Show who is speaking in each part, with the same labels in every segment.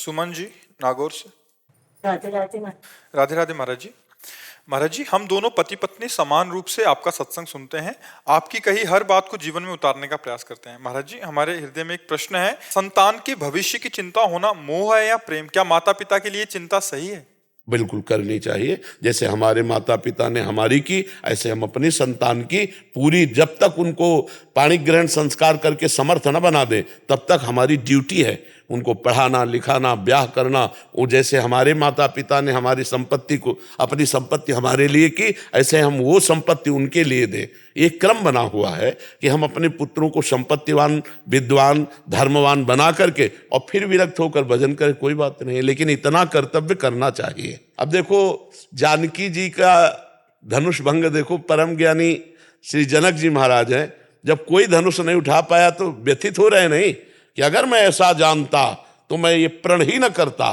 Speaker 1: सुमन जी, नागौर से।
Speaker 2: राधे राधे माँ।
Speaker 1: राधे राधे महाराज जी। महाराज जी, हम दोनों पति पत्नी समान रूप से आपका सत्संग सुनते हैं, आपकी कही हर बात को जीवन में उतारने का प्रयास करते हैं। महाराज जी, हमारे हृदय में एक प्रश्न है, संतान के भविष्य की चिंता होना मोह है या प्रेम? क्या माता पिता के लिए चिंता सही है?
Speaker 3: बिल्कुल करनी चाहिए। जैसे हमारे माता पिता ने हमारी की, ऐसे हम अपनी संतान की पूरी, जब तक उनको पाणी ग्रहण संस्कार करके समर्थ न बना दे तब तक हमारी ड्यूटी है उनको पढ़ाना लिखाना ब्याह करना। वो जैसे हमारे माता पिता ने हमारी संपत्ति को, अपनी संपत्ति हमारे लिए की, ऐसे हम वो संपत्ति उनके लिए दे। एक क्रम बना हुआ है कि हम अपने पुत्रों को संपत्तिवान, विद्वान, धर्मवान बना करके और फिर विरक्त होकर भजन करें, कोई बात नहीं, लेकिन इतना कर्तव्य करना चाहिए। अब देखो, जानकी जी का धनुष भंग देखो, परम ज्ञानी श्री जनक जी महाराज हैं, जब कोई धनुष नहीं उठा पाया तो व्यथित हो रहे नहीं कि अगर मैं ऐसा जानता तो मैं ये प्रण ही न करता।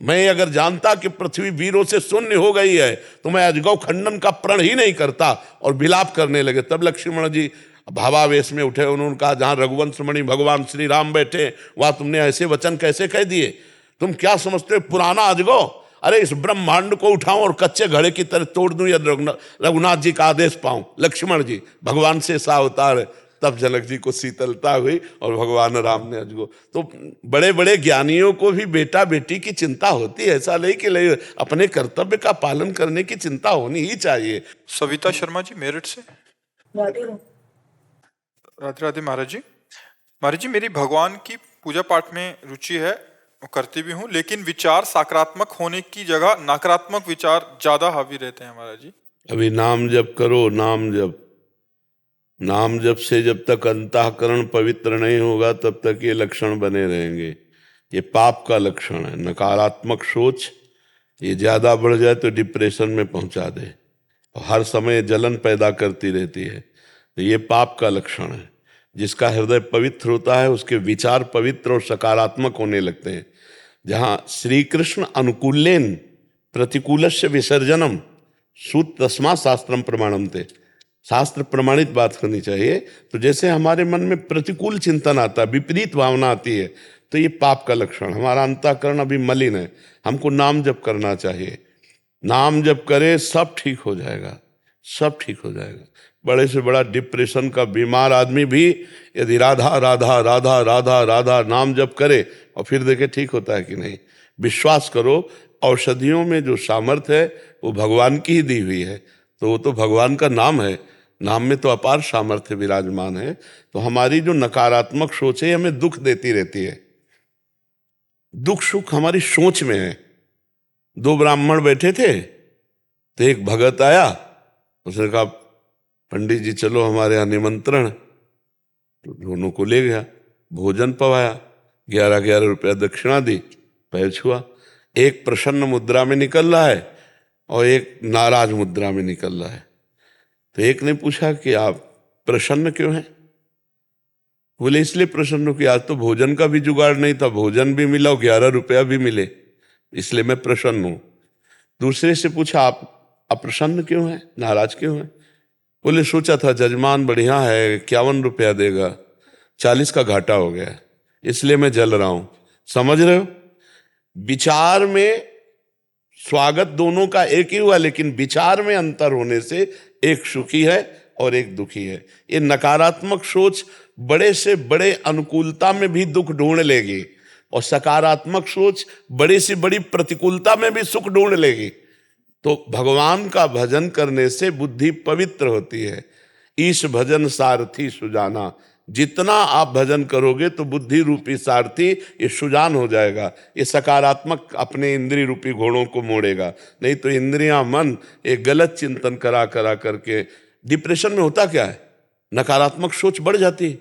Speaker 3: मैं अगर जानता कि पृथ्वी वीरों से शून्य हो गई है तो मैं अजगौ खंडन का प्रण ही नहीं करता, और विलाप करने लगे। तब लक्ष्मण जी भावावेश में उठे, उन्होंने कहा जहां रघुवंश मणि भगवान श्री राम बैठे वहां तुमने ऐसे वचन कैसे कह दिए? तुम क्या समझते हो पुराना अजगौ? अरे इस ब्रह्मांड को उठाऊं और कच्चे घड़े की तरह तोड़ दूं या रघुनाथ जी का आदेश पाऊं? लक्ष्मण जी भगवान से सा अवतार। तब जनक जी को शीतलता हुई और भगवान राम ने अजगो। तो बड़े बड़े ज्ञानियों को भी बेटा बेटी की चिंता होती है, ऐसा नहीं कि अपने कर्तव्य का पालन करने की चिंता होनी ही चाहिए।
Speaker 1: सविता शर्मा जी, मेरठ से।
Speaker 2: राधे
Speaker 1: राधे राधे महाराज जी। महाराज जी, मेरी भगवान की पूजा पाठ में रुचि है, करती भी हूँ, लेकिन विचार सकारात्मक होने की जगह नकारात्मक विचार ज्यादा हावी रहते हैं महाराज जी।
Speaker 3: अभी नाम जप करो, नाम जप से जब तक अंतःकरण पवित्र नहीं होगा तब तक ये लक्षण बने रहेंगे। ये पाप का लक्षण है। नकारात्मक सोच ये ज्यादा बढ़ जाए तो डिप्रेशन में पहुंचा दे और हर समय जलन पैदा करती रहती है, तो ये पाप का लक्षण है। जिसका हृदय पवित्र होता है उसके विचार पवित्र और सकारात्मक होने लगते हैं। जहाँ श्री कृष्ण अनुकूलेन प्रतिकूलस्य विसर्जनम सूत तस्मा शास्त्रम प्रमाणम थे, शास्त्र प्रमाणित बात करनी चाहिए। तो जैसे हमारे मन में प्रतिकूल चिंतन आता है, विपरीत भावना आती है, तो ये पाप का लक्षण। हमारा अंतःकरण अभी मलिन है। हमको नाम जप करना चाहिए। नाम जप करे सब ठीक हो जाएगा, सब ठीक हो जाएगा। बड़े से बड़ा डिप्रेशन का बीमार आदमी भी यदि राधा राधा राधा राधा राधा नाम जप करे और फिर देखे ठीक होता है कि नहीं। विश्वास करो, औषधियों में जो सामर्थ्य है वो भगवान की ही दी हुई है, तो वो तो भगवान का नाम है। नाम में तो अपार सामर्थ्य विराजमान है। तो हमारी जो नकारात्मक सोच है हमें दुख देती रहती है। दुख सुख हमारी सोच में है। दो ब्राह्मण बैठे थे तो एक भगत आया, उसने कहा पंडित जी चलो हमारे यहाँ निमंत्रण। तो दोनों को ले गया, भोजन पवाया, 11-11 रुपया दक्षिणा दी, पैर छुआ। एक प्रसन्न मुद्रा में निकल रहा है और एक नाराज मुद्रा में निकल रहा है। तो एक ने पूछा कि आप प्रसन्न क्यों हैं? बोले इसलिए प्रसन्न कि आज तो भोजन का भी जुगाड़ नहीं था, भोजन भी मिला और 11 रुपया भी मिले, इसलिए मैं प्रसन्न हूं। दूसरे से पूछा आप अप्रसन्न क्यों हैं, नाराज क्यों हैं? बोले सोचा था जजमान बढ़िया है, 51 रुपया देगा, 40 का घाटा हो गया, इसलिए मैं जल रहा हूं। समझ रहे हो? विचार में स्वागत दोनों का एक ही हुआ, लेकिन विचार में अंतर होने से एक सुखी है और एक दुखी है। ये नकारात्मक सोच बड़े से बड़े अनुकूलता में भी दुख ढूंढ लेगी और सकारात्मक सोच बड़ी से बड़ी प्रतिकूलता में भी सुख ढूंढ लेगी। तो भगवान का भजन करने से बुद्धि पवित्र होती है। ईश भजन सारथी सुजाना, जितना आप भजन करोगे तो बुद्धि रूपी सारथी ये सुजान हो जाएगा। ये सकारात्मक अपने इंद्रिय रूपी घोड़ों को मोड़ेगा। नहीं तो इंद्रियां मन एक गलत चिंतन करा करके डिप्रेशन में होता क्या है, नकारात्मक सोच बढ़ जाती है।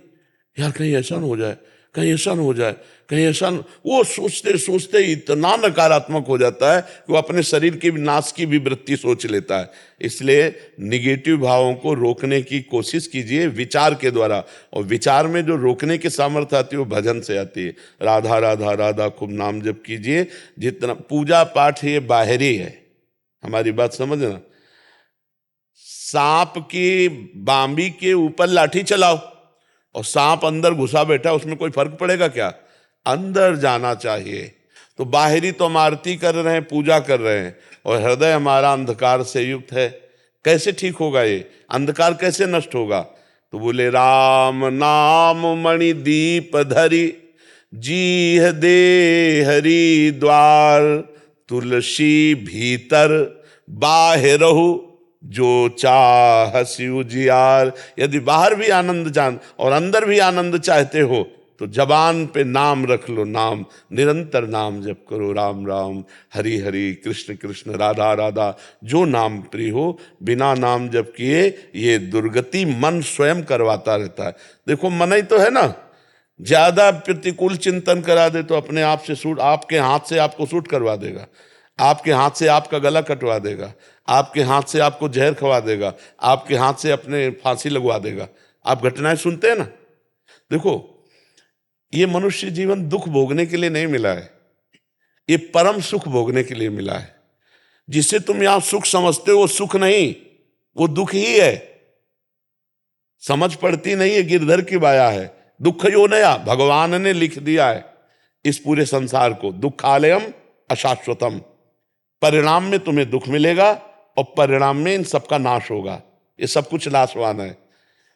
Speaker 3: यार कहीं ऐसा न हो जाए, कहीं ऐसा न हो जाए, कहीं ऐसा न, वो सोचते सोचते इतना नकारात्मक हो जाता है कि वो अपने शरीर की नाश की भी वृत्ति सोच लेता है। इसलिए निगेटिव भावों को रोकने की कोशिश कीजिए विचार के द्वारा, और विचार में जो रोकने की सामर्थ्य आती है वो भजन से आती है। राधा राधा राधा खूब नाम जप कीजिए। जितना पूजा पाठ ये बाहरी है, हमारी बात समझना। सांप की बांबी के ऊपर लाठी चलाओ और सांप अंदर घुसा बैठा, उसमें कोई फर्क पड़ेगा क्या? अंदर जाना चाहिए। तो बाहरी तो हम आरती कर रहे हैं, पूजा कर रहे हैं, और हृदय हमारा अंधकार से युक्त है। कैसे ठीक होगा? ये अंधकार कैसे नष्ट होगा? तो बोले राम नाम मणि दीप धरी, जीह दे हरि द्वार, तुलसी भीतर बाहिरहु जो चाहसी उजियार। यदि बाहर भी आनंद जान और अंदर भी आनंद चाहते हो तो जबान पे नाम रख लो, नाम निरंतर नाम जप करो, राम राम हरि हरि कृष्ण कृष्ण राधा राधा, जो नाम प्रिय हो। बिना नाम जप किए ये दुर्गति मन स्वयं करवाता रहता है। देखो मन ही तो है ना, ज्यादा प्रतिकूल चिंतन करा दे तो अपने आप से सूट, आपके हाथ से आपको सूट करवा देगा, आपके हाथ से आपका गला कटवा देगा, आपके हाथ से आपको जहर खवा देगा, आपके हाथ से अपने फांसी लगवा देगा। आप घटनाएं सुनते हैं ना। देखो ये मनुष्य जीवन दुख भोगने के लिए नहीं मिला है, ये परम सुख भोगने के लिए मिला है। जिसे तुम यहां सुख समझते हो वो सुख नहीं, वो दुख ही है। समझ पड़ती नहीं है, गिरधर की माया है। दुख यो नया भगवान ने लिख दिया है इस पूरे संसार को, दुखालयम अशाश्वतम। परिणाम में तुम्हें दुख मिलेगा और परिणाम में इन सबका नाश होगा। ये सब कुछ नाशवान है,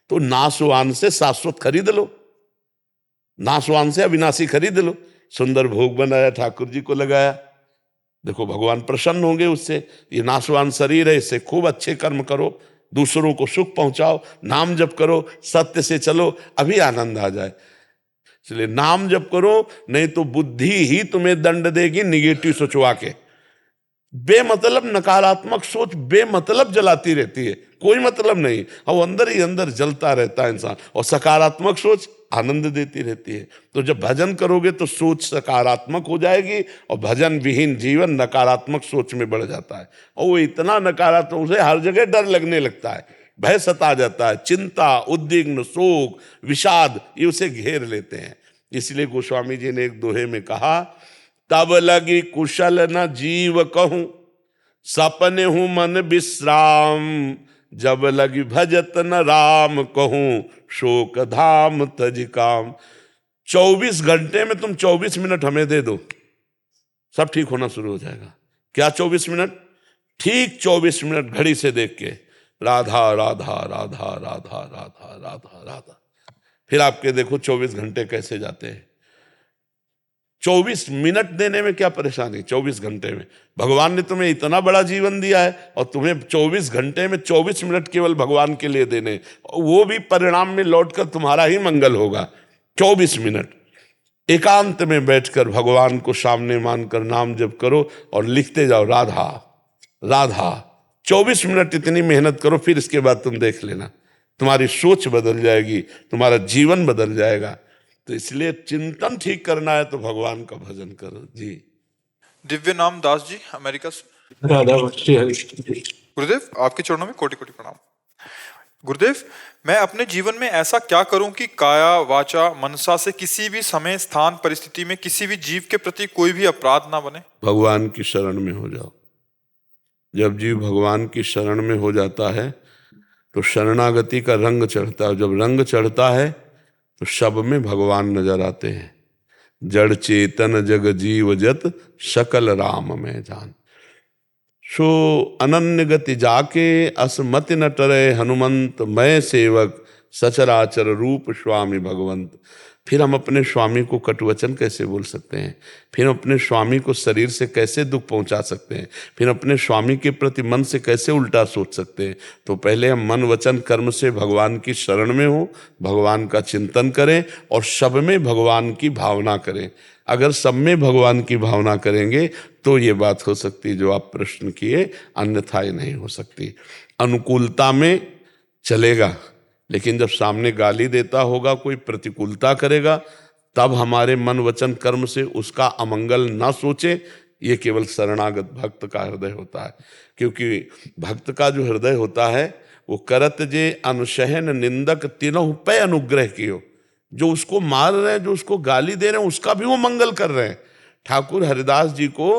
Speaker 3: तो नाशवान से शाश्वत खरीद लो, नाशवान से अविनाशी खरीद लो। सुंदर भोग बनाया, ठाकुर जी को लगाया, देखो भगवान प्रसन्न होंगे उससे। ये नाशवान शरीर है, इससे खूब अच्छे कर्म करो, दूसरों को सुख पहुंचाओ, नाम जप करो, सत्य से चलो, अभी आनंद आ जाए। इसलिए नाम जप करो, नहीं तो बुद्धि ही तुम्हें दंड देगी निगेटिव सोचवा के। बेमतलब नकारात्मक सोच बेमतलब जलाती रहती है, कोई मतलब नहीं, और अंदर ही अंदर जलता रहता है इंसान। और सकारात्मक सोच आनंद देती रहती है। तो जब भजन करोगे तो सोच सकारात्मक हो जाएगी, और भजन विहीन जीवन नकारात्मक सोच में बढ़ जाता है। और वो इतना नकारात्मक, उसे हर जगह डर लगने लगता है, भय सता जाता है, चिंता, उद्विग्न, शोक, विषाद ये उसे घेर लेते हैं। इसलिए गोस्वामी जी ने एक दोहे में कहा, तब लगी कुशल न जीव कहूं, सपने हूं मन विश्राम, जब लगी भजत न राम कहूं, शोक धाम तज काम। 24 घंटे में तुम 24 मिनट हमें दे दो, सब ठीक होना शुरू हो जाएगा। क्या 24 मिनट? ठीक 24 मिनट घड़ी से देख के राधा राधा राधा राधा राधा राधा राधा, फिर आपके देखो 24 घंटे कैसे जाते हैं। 24 मिनट देने में क्या परेशानी? 24 घंटे में भगवान ने तुम्हें इतना बड़ा जीवन दिया है, और तुम्हें 24 घंटे में 24 मिनट केवल भगवान के लिए देने, वो भी परिणाम में लौटकर तुम्हारा ही मंगल होगा। 24 मिनट एकांत में बैठकर भगवान को सामने मानकर नाम जप करो और लिखते जाओ राधा राधा। 24 मिनट इतनी मेहनत करो, फिर इसके बाद तुम देख लेना, तुम्हारी सोच बदल जाएगी, तुम्हारा जीवन बदल जाएगा। तो इसलिए चिंतन ठीक करना है तो भगवान का भजन करो जी।
Speaker 1: दिव्य नाम दास जी अमेरिका से।
Speaker 4: राधा श्री हरि।
Speaker 1: गुरुदेव आपके चरणों में कोटि कोटि प्रणाम। गुरुदेव मैं अपने जीवन में ऐसा क्या करूं कि काया वाचा मनसा से किसी भी समय स्थान परिस्थिति में किसी भी जीव के प्रति कोई भी अपराध ना बने?
Speaker 3: भगवान की शरण में हो जाओ। जब जीव भगवान की शरण में हो जाता है तो शरणागति का रंग चढ़ता है। जब रंग चढ़ता है तो सब में भगवान नजर आते हैं। जड़ चेतन जग जीव जत सकल राम में जान। सो अनन्य गति जाके असमति न टरे हनुमंत, मैं सेवक सचराचर रूप स्वामी भगवंत। फिर हम अपने स्वामी को कटुवचन कैसे बोल सकते हैं? फिर हम अपने स्वामी को शरीर से कैसे दुख पहुंचा सकते हैं? फिर अपने स्वामी के प्रति मन से कैसे उल्टा सोच सकते हैं? तो पहले हम मन वचन कर्म से भगवान की शरण में हो, भगवान का चिंतन करें और सब में भगवान की भावना करें। अगर सब में भगवान की भावना करेंगे तो ये बात हो सकती जो आप प्रश्न किए, अन्यथा ये नहीं हो सकती। अनुकूलता में चलेगा, लेकिन जब सामने गाली देता होगा, कोई प्रतिकूलता करेगा, तब हमारे मन वचन कर्म से उसका अमंगल ना सोचे। ये केवल शरणागत भक्त का हृदय होता है। क्योंकि भक्त का जो हृदय होता है वो करत जे अनुशहन निंदक तीनों पे अनुग्रह कियो। जो उसको मार रहे हैं, जो उसको गाली दे रहे हैं, उसका भी वो मंगल कर रहे हैं। ठाकुर हरिदास जी को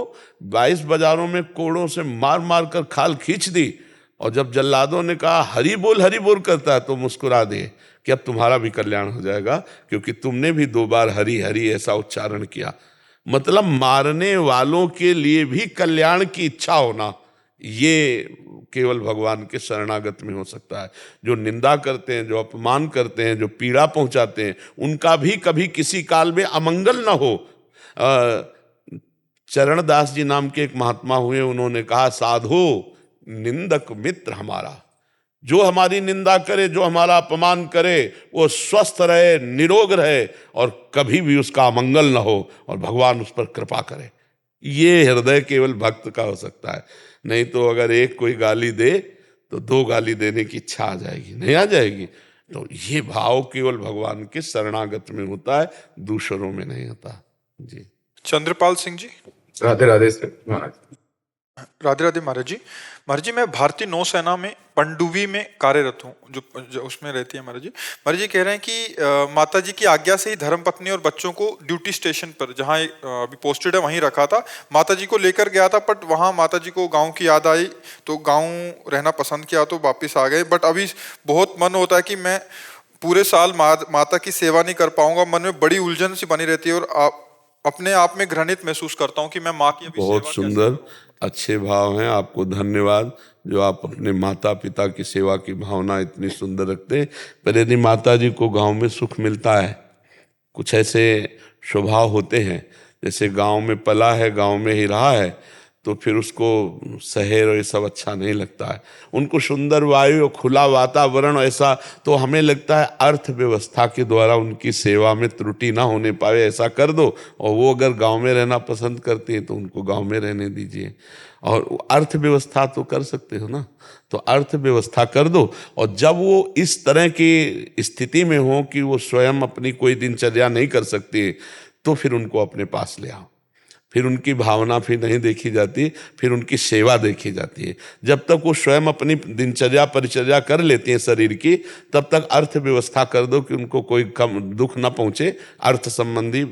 Speaker 3: 22 बाजारों में कोड़ों से मार मार कर खाल खींच दी, और जब जल्लादों ने कहा हरि बोल करता है तो मुस्कुरा दिए कि अब तुम्हारा भी कल्याण हो जाएगा, क्योंकि तुमने भी 2 बार हरि हरि ऐसा उच्चारण किया। मतलब मारने वालों के लिए भी कल्याण की इच्छा होना, ये केवल भगवान के शरणागत में हो सकता है। जो निंदा करते हैं, जो अपमान करते हैं, जो पीड़ा पहुंचाते हैं, उनका भी कभी किसी काल में अमंगल न हो। चरणदास जी नाम के एक महात्मा हुए, उन्होंने कहा, साधो निंदक मित्र हमारा, जो हमारी निंदा करे, जो हमारा अपमान करे, वो स्वस्थ रहे, निरोग रहे और कभी भी उसका अमंगल न हो और भगवान उस पर कृपा करे। ये हृदय केवल भक्त का हो सकता है। नहीं तो अगर एक कोई गाली दे तो दो गाली देने की इच्छा आ जाएगी, नहीं आ जाएगी। तो ये भाव केवल भगवान के शरणागत में होता है, दूसरों में नहीं होता। जी।
Speaker 1: चंद्रपाल सिंह जी।
Speaker 4: राधे राधे महाराज।
Speaker 1: राधे राधे महाराज जी। महाराज जी, मैं भारतीय नौसेना में पनडुब्बी में कार्यरत हूँ, जो उसमें रहती है महाराज जी। महाराज जी कह रहे हैं कि माता जी की आज्ञा से ही धर्मपत्नी और बच्चों को ड्यूटी स्टेशन पर, जहाँ अभी पोस्टेड है, वहीं रखा था। माता जी को लेकर गया था, बट वहाँ माता जी को गाँव की याद आई तो गाँव रहना पसंद किया तो वापिस आ गए। बट अभी बहुत मन होता है कि मैं पूरे साल माता की सेवा नहीं कर पाऊंगा। मन में बड़ी उलझन सी बनी रहती है और अपने आप में घृणित महसूस करता हूँ कि मैं माँ की अभी
Speaker 3: बहुत
Speaker 1: सेवा
Speaker 3: सुंदर, अच्छे भाव हैं। आपको धन्यवाद जो आप अपने माता पिता की सेवा की भावना इतनी सुंदर रखते हैं। पर यदि माता जी को गांव में सुख मिलता है, कुछ ऐसे स्वभाव होते हैं, जैसे गांव में पला है, गांव में ही रहा है, तो फिर उसको शहर और ये सब अच्छा नहीं लगता है। उनको सुंदर वायु और खुला वातावरण, ऐसा तो हमें लगता है अर्थव्यवस्था के द्वारा उनकी सेवा में त्रुटि ना होने पाए, ऐसा कर दो। और वो अगर गांव में रहना पसंद करते हैं तो उनको गांव में रहने दीजिए। और अर्थव्यवस्था तो कर सकते हो ना, तो अर्थव्यवस्था कर दो। और जब वो इस तरह की स्थिति में हो कि वो स्वयं अपनी कोई दिनचर्या नहीं कर सकती, तो फिर उनको अपने पास ले आओ। फिर उनकी भावना फिर नहीं देखी जाती, फिर उनकी सेवा देखी जाती है। जब तक वो स्वयं अपनी दिनचर्या परिचर्या कर लेती हैं शरीर की, तब तक अर्थव्यवस्था कर दो कि उनको कोई कम दुख ना पहुँचे, अर्थ संबंधी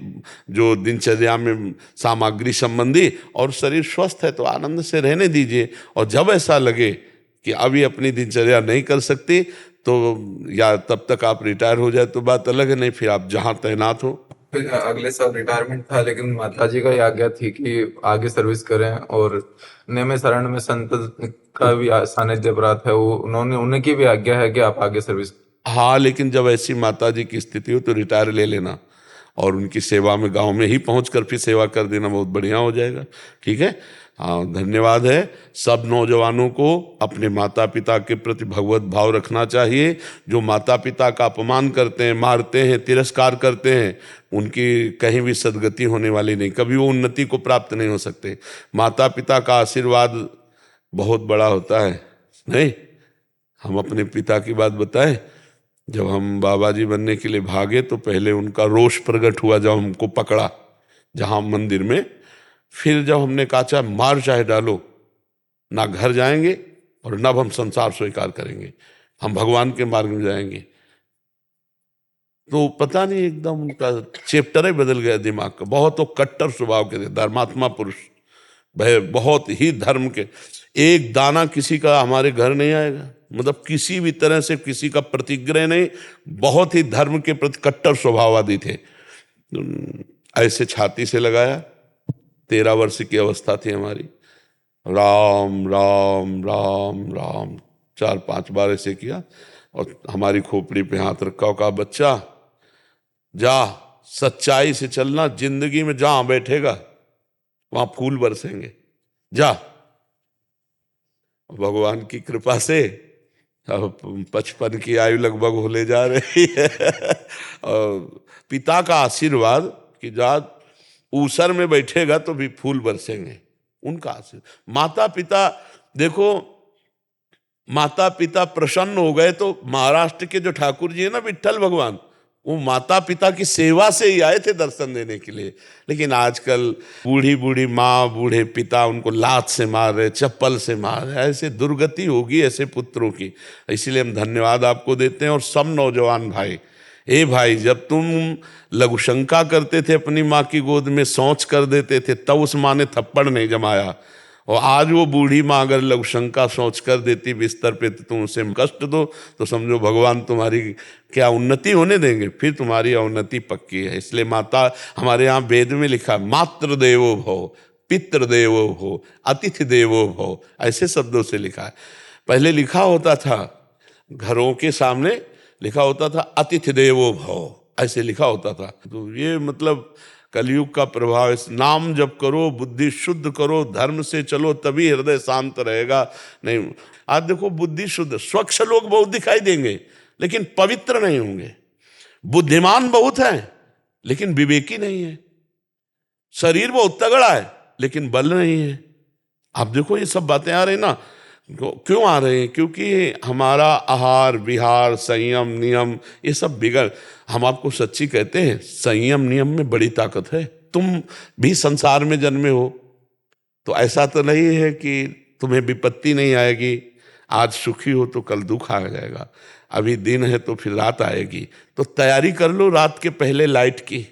Speaker 3: जो दिनचर्या में सामग्री संबंधी, और शरीर स्वस्थ है तो आनंद से रहने दीजिए। और जब ऐसा लगे कि अभी अपनी दिनचर्या नहीं कर सकती, तो या तब तक आप रिटायर हो जाए तो बात अलग है, नहीं फिर आप जहाँ तैनात हो।
Speaker 4: फिर अगले साल रिटायरमेंट था, लेकिन माता जी का आज्ञा थी कि आगे सर्विस करें। और नेमे शरण में संत का भी सानिध्य प्राप्त है, वो उनकी भी आज्ञा है कि आप आगे सर्विस।
Speaker 3: हाँ, लेकिन जब ऐसी माता जी की स्थिति हो तो रिटायर ले लेना और उनकी सेवा में गांव में ही पहुंचकर फिर सेवा कर देना, बहुत बढ़िया हो जाएगा। ठीक है, हाँ, धन्यवाद है। सब नौजवानों को अपने माता पिता के प्रति भगवत भाव रखना चाहिए। जो माता पिता का अपमान करते हैं, मारते हैं, तिरस्कार करते हैं, उनकी कहीं भी सदगति होने वाली नहीं, कभी वो उन्नति को प्राप्त नहीं हो सकते। माता पिता का आशीर्वाद बहुत बड़ा होता है। नहीं, हम अपने पिता की बात बताएं, जब हम बाबा जी बनने के लिए भागे तो पहले उनका रोष प्रकट हुआ जब हमको पकड़ा जहाँ मंदिर में। फिर जब हमने कहा चाहे मार चाहे डालो, ना घर जाएंगे और ना हम संसार स्वीकार करेंगे, हम भगवान के मार्ग में जाएंगे, तो पता नहीं एकदम उनका चैप्टर ही बदल गया दिमाग का। बहुत तो कट्टर स्वभाव के थे, धर्मात्मा पुरुष, भाई बहुत ही धर्म के। एक दाना किसी का हमारे घर नहीं आएगा, मतलब किसी भी तरह से किसी का प्रतिग्रह नहीं, बहुत ही धर्म के प्रति कट्टर स्वभाववादी थे। ऐसे छाती से लगाया, 13 वर्ष की अवस्था थी हमारी, राम राम राम राम 4-5 बार ऐसे किया और हमारी खोपड़ी पे हाथ रखा, कहा बच्चा जा, सच्चाई से चलना, जिंदगी में जहां बैठेगा वहां फूल बरसेंगे, जा। भगवान की कृपा से अब 55 की आयु लगभग होले जा रही है और पिता का आशीर्वाद कि जा ऊसर में बैठेगा तो भी फूल बरसेंगे, उनका आशीर्वाद। माता पिता देखो, माता पिता प्रसन्न हो गए तो महाराष्ट्र के जो ठाकुर जी है ना विट्ठल भगवान, वो माता पिता की सेवा से ही आए थे दर्शन देने के लिए। लेकिन आजकल बूढ़ी बूढ़ी माँ बूढ़े पिता उनको लात से मार रहे, चप्पल से मार रहे, ऐसे दुर्गति होगी ऐसे पुत्रों की। इसीलिए हम धन्यवाद आपको देते हैं। और सब नौजवान भाई, ए भाई, जब तुम लघुशंका करते थे अपनी माँ की गोद में शौच कर देते थे, तब उस माँ ने थप्पड़ नहीं जमाया, और आज वो बूढ़ी माँ अगर लघुशंका सोच कर देती बिस्तर पे तो तुम उसे कष्ट दो तो समझो भगवान तुम्हारी क्या उन्नति होने देंगे, फिर तुम्हारी अवनति पक्की है। इसलिए माता, हमारे यहाँ वेद में लिखा मातृ देवो भव, पितृ देवो भव, अतिथि देवो भव, ऐसे शब्दों से लिखा है। पहले लिखा होता था घरों के सामने लिखा होता था अतिथि देवो भव, ऐसे लिखा होता था। तो ये मतलब कलयुग का प्रभाव। इस नाम जप करो, बुद्धि शुद्ध करो, धर्म से चलो, तभी हृदय शांत रहेगा। नहीं, आज देखो बुद्धि शुद्ध, स्वच्छ लोग बहुत दिखाई देंगे लेकिन पवित्र नहीं होंगे। बुद्धिमान बहुत है लेकिन विवेकी नहीं है। शरीर बहुत तगड़ा है लेकिन बल नहीं है। आप देखो ये सब बातें आ रही ना, क्यों आ रहे हैं? क्योंकि हमारा आहार विहार, संयम नियम, ये सब बिगड़। हम आपको सच्ची कहते हैं, संयम नियम में बड़ी ताकत है। तुम भी संसार में जन्मे हो तो ऐसा तो नहीं है कि तुम्हें विपत्ति नहीं आएगी। आज सुखी हो तो कल दुख आ जाएगा, अभी दिन है तो फिर रात आएगी। तो तैयारी कर लो रात के पहले लाइट की।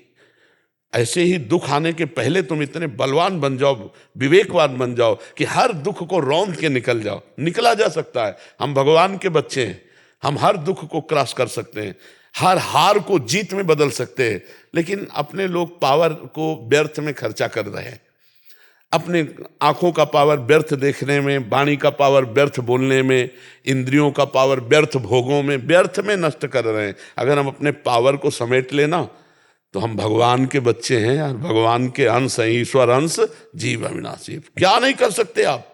Speaker 3: ऐसे ही दुख आने के पहले तुम इतने बलवान बन जाओ, विवेकवान बन जाओ कि हर दुख को रौंद के निकल जाओ। निकला जा सकता है, हम भगवान के बच्चे हैं, हम हर दुख को क्रॉस कर सकते हैं, हर हार को जीत में बदल सकते हैं। लेकिन अपने लोग पावर को व्यर्थ में खर्चा कर रहे हैं। अपने आंखों का पावर व्यर्थ देखने में, वाणी का पावर व्यर्थ बोलने में, इंद्रियों का पावर व्यर्थ भोगों में, व्यर्थ में नष्ट कर रहे हैं। अगर हम अपने पावर को समेट लेना तो हम भगवान के बच्चे हैं यार, भगवान के अंश हैं, ईश्वर अंश जीव अविनाशी। क्या नहीं कर सकते आप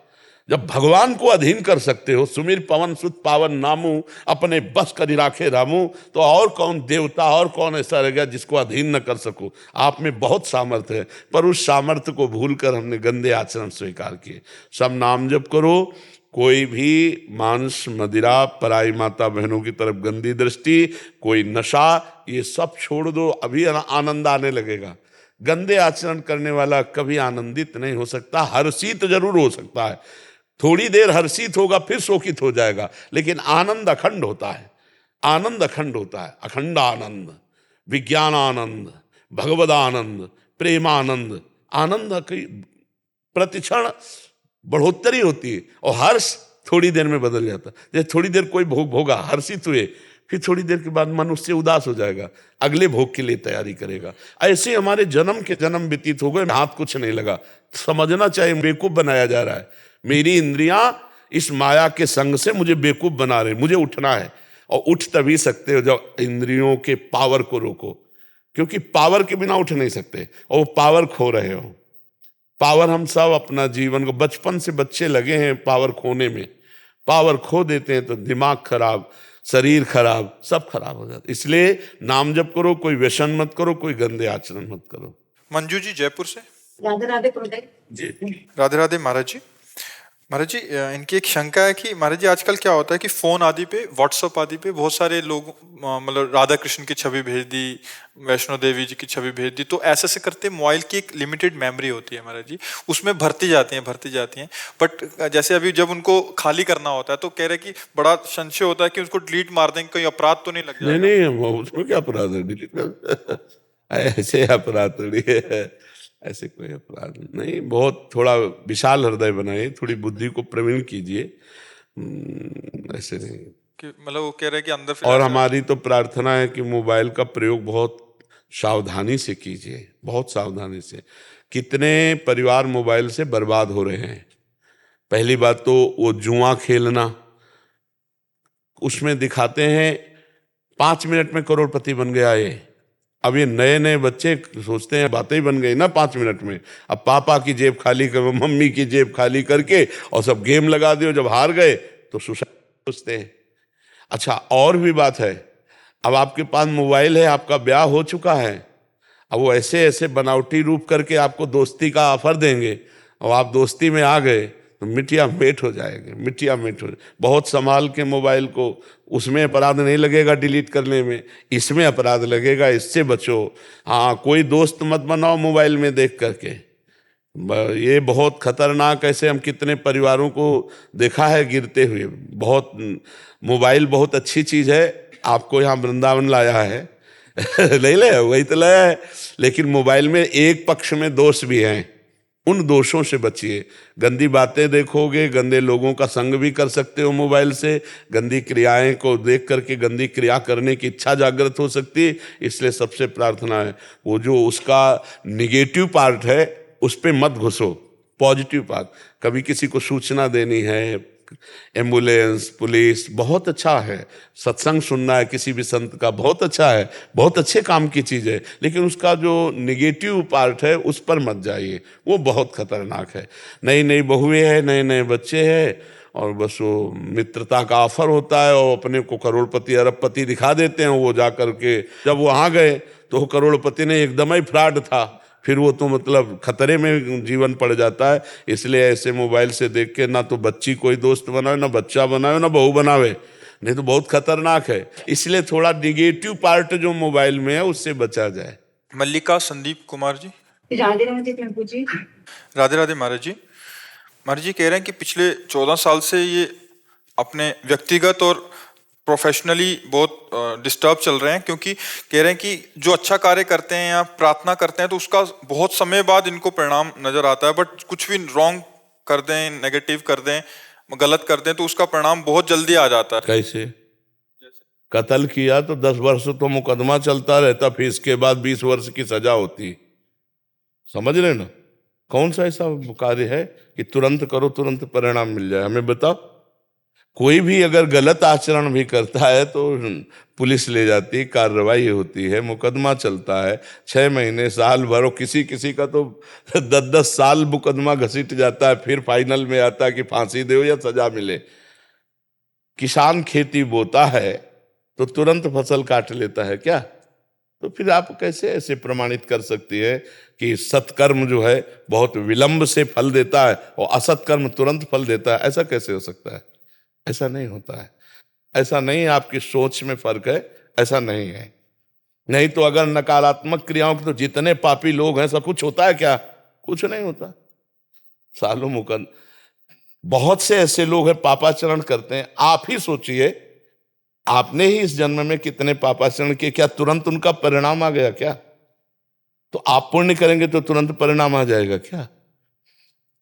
Speaker 3: जब भगवान को अधीन कर सकते हो। सुमिर पवन सुत पावन नामू, अपने बस करी राखे रामू। तो और कौन देवता, और कौन ऐसा रह गया जिसको अधीन न कर सको। आप में बहुत सामर्थ्य है, पर उस सामर्थ्य को भूलकर हमने गंदे आचरण स्वीकार किए। सब नाम जप करो, कोई भी मांस मदिरा, पराई माता बहनों की तरफ गंदी दृष्टि, कोई नशा, ये सब छोड़ दो, अभी आनंद आने लगेगा। गंदे आचरण करने वाला कभी आनंदित नहीं हो सकता। हर्षित जरूर हो सकता है, थोड़ी देर हर्षित होगा फिर शोकित हो जाएगा, लेकिन आनंद अखंड होता है। आनंद अखंड होता है, अखंड आनंद, विज्ञान आनंद, भगवद आनंद, प्रेमानंद। आनंद की प्रतिक्षण बढ़ोतरी होती है और हर्ष थोड़ी देर में बदल जाता है। जैसे थोड़ी देर कोई भोग भोगा, हर्षित हुए, फिर थोड़ी देर के बाद मन उससे उदास हो जाएगा, अगले भोग के लिए तैयारी करेगा। ऐसे हमारे जन्म के जन्म व्यतीत हो गए, हाथ कुछ नहीं लगा। समझना चाहिए बेवकूफ बनाया जा रहा है। मेरी इंद्रियां इस माया के संग से मुझे बेवकूफ बना रहे, मुझे उठना है। और उठ तभी सकते हो जब इंद्रियों के पावर को रोको, क्योंकि पावर के बिना उठ नहीं सकते और वो पावर खो रहे हो। पावर हम सब अपना जीवन को, बचपन से बच्चे लगे हैं पावर खोने में। पावर खो देते हैं तो दिमाग खराब, शरीर खराब, सब खराब हो जाता। इसलिए नाम जप करो, कोई व्यसन मत करो, कोई गंदे आचरण मत करो।
Speaker 1: मंजू जी जयपुर से।
Speaker 2: राधे राधे गुरुदेव।
Speaker 3: जी
Speaker 1: राधे राधे महाराज जी। महाराज जी, इनकी एक शंका है कि महाराज जी आजकल क्या होता है कि फोन आदि पे, व्हाट्सएप आदि पे बहुत सारे लोग मतलब राधा कृष्ण की छवि भेज दी, वैष्णो देवी जी की छवि भेज दी, तो ऐसे से करते मोबाइल की एक लिमिटेड मेमोरी होती है महाराज जी, उसमें भरती जाती हैं। बट जैसे अभी जब उनको खाली करना होता है तो कह रहे कि बड़ा संशय होता है कि उसको डिलीट मार देंगे, कोई अपराध तो नहीं लग जाएगा?
Speaker 3: नहीं, उसमें क्या अपराध है डिलीट कर ऐसे अपराध थोड़ी है, ऐसे कोई अपराध नहीं। बहुत थोड़ा विशाल हृदय बनाइए, थोड़ी बुद्धि को प्रवीण कीजिए, ऐसे नहीं
Speaker 1: कि मतलब वो कह रहे हैं कि अंदर
Speaker 3: और हमारी तो प्रार्थना है कि मोबाइल का प्रयोग बहुत सावधानी से कीजिए, बहुत सावधानी से। कितने परिवार मोबाइल से बर्बाद हो रहे हैं। पहली बात तो वो जुआ खेलना, उसमें दिखाते हैं 5 मिनट में करोड़पति बन गया ये। अब ये नए नए बच्चे सोचते हैं बातें ही बन गई ना 5 मिनट में। अब पापा की जेब खाली कर, मम्मी की जेब खाली करके और सब गेम लगा दियो, जब हार गए तो सुसाइड सोचते हैं। अच्छा, और भी बात है, अब आपके पास मोबाइल है, आपका ब्याह हो चुका है, अब वो ऐसे ऐसे बनावटी रूप करके आपको दोस्ती का ऑफर देंगे और आप दोस्ती में आ गए तो मिट्टिया मेट हो जाएंगे, मिट्टिया मेट हो। बहुत संभाल के मोबाइल को, उसमें अपराध नहीं लगेगा डिलीट करने में, इसमें अपराध लगेगा, इससे बचो। हाँ, कोई दोस्त मत बनाओ मोबाइल में देख करके, ये बहुत खतरनाक। ऐसे हम कितने परिवारों को देखा है गिरते हुए। बहुत मोबाइल बहुत अच्छी चीज़ है, आपको यहाँ वृंदावन लाया है नहीं ले, वही तो लाया है, लेकिन मोबाइल में एक पक्ष में दोष भी हैं। उन दोषों से बचिए। गंदी बातें देखोगे, गंदे लोगों का संग भी कर सकते हो मोबाइल से, गंदी क्रियाएं को देख करके गंदी क्रिया करने की इच्छा जागृत हो सकती है। इसलिए सबसे प्रार्थना है, वो जो उसका निगेटिव पार्ट है उस पे मत घुसो, पॉजिटिव पार्ट। कभी किसी को सूचना देनी है, एम्बुलेंस, पुलिस, बहुत अच्छा है। सत्संग सुनना है किसी भी संत का, बहुत अच्छा है, बहुत अच्छे काम की चीज़ है। लेकिन उसका जो निगेटिव पार्ट है उस पर मत जाइए, वो बहुत खतरनाक है। नई नई बहुएं हैं, नए नए बच्चे हैं, और बस वो मित्रता का ऑफर होता है और अपने को करोड़पति अरबपति दिखा देते हैं। वो जा करके जब वहाँ गए तो वो करोड़पति ने एकदम ही फ्रॉड था, फिर वो तो मतलब खतरे में जीवन पड़ जाता है। इसलिए ऐसे मोबाइल से देख के ना तो बच्ची कोई दोस्त बनावे, ना बच्चा बनावे, ना बहू बनावे, नहीं तो बहुत खतरनाक है। इसलिए थोड़ा निगेटिव पार्ट जो मोबाइल में है उससे बचा जाए।
Speaker 1: मल्लिका संदीप कुमार जी।
Speaker 2: राधे राधे प्रभु जी।
Speaker 1: राधे राधे महाराज जी। महाराज जी कह रहे हैं कि पिछले 14 साल से ये अपने व्यक्तिगत और प्रोफेशनली बहुत डिस्टर्ब चल रहे हैं, क्योंकि कह रहे हैं कि जो अच्छा कार्य करते हैं या प्रार्थना करते हैं तो उसका बहुत समय बाद इनको परिणाम नजर आता है, बट कुछ भी रॉन्ग कर दें, नेगेटिव कर दें, गलत कर दें तो उसका परिणाम बहुत जल्दी आ जाता है।
Speaker 3: कैसे? कत्ल किया तो 10 वर्ष तो मुकदमा चलता रहता, फिर इसके बाद 20 वर्ष की सजा होती। समझ रहे ना? कौन सा ऐसा कार्य है कि तुरंत करो तुरंत परिणाम मिल जाए? हमें बताओ। कोई भी अगर गलत आचरण भी करता है तो पुलिस ले जाती है, कार्रवाई होती है, मुकदमा चलता है, 6 महीने, साल भर, किसी किसी का तो 10-10 साल मुकदमा घसीट जाता है, फिर फाइनल में आता है कि फांसी दो या सजा मिले। किसान खेती बोता है तो तुरंत फसल काट लेता है क्या? तो फिर आप कैसे ऐसे प्रमाणित कर सकती है कि सत्कर्म जो है बहुत विलंब से फल देता है और असत्कर्म तुरंत फल देता है? ऐसा कैसे हो सकता है? ऐसा नहीं होता है। ऐसा नहीं है, आपकी सोच में फर्क है, ऐसा नहीं है। नहीं तो अगर नकारात्मक क्रियाओं के तो जितने पापी लोग हैं सब कुछ होता है क्या? कुछ नहीं होता। सालों मुकद बहुत से ऐसे लोग हैं पापाचरण करते हैं। आप ही सोचिए, आपने ही इस जन्म में कितने पापाचरण किए, क्या तुरंत उनका परिणाम आ गया क्या? तो आप पुण्य करेंगे तो तुरंत परिणाम आ जाएगा क्या?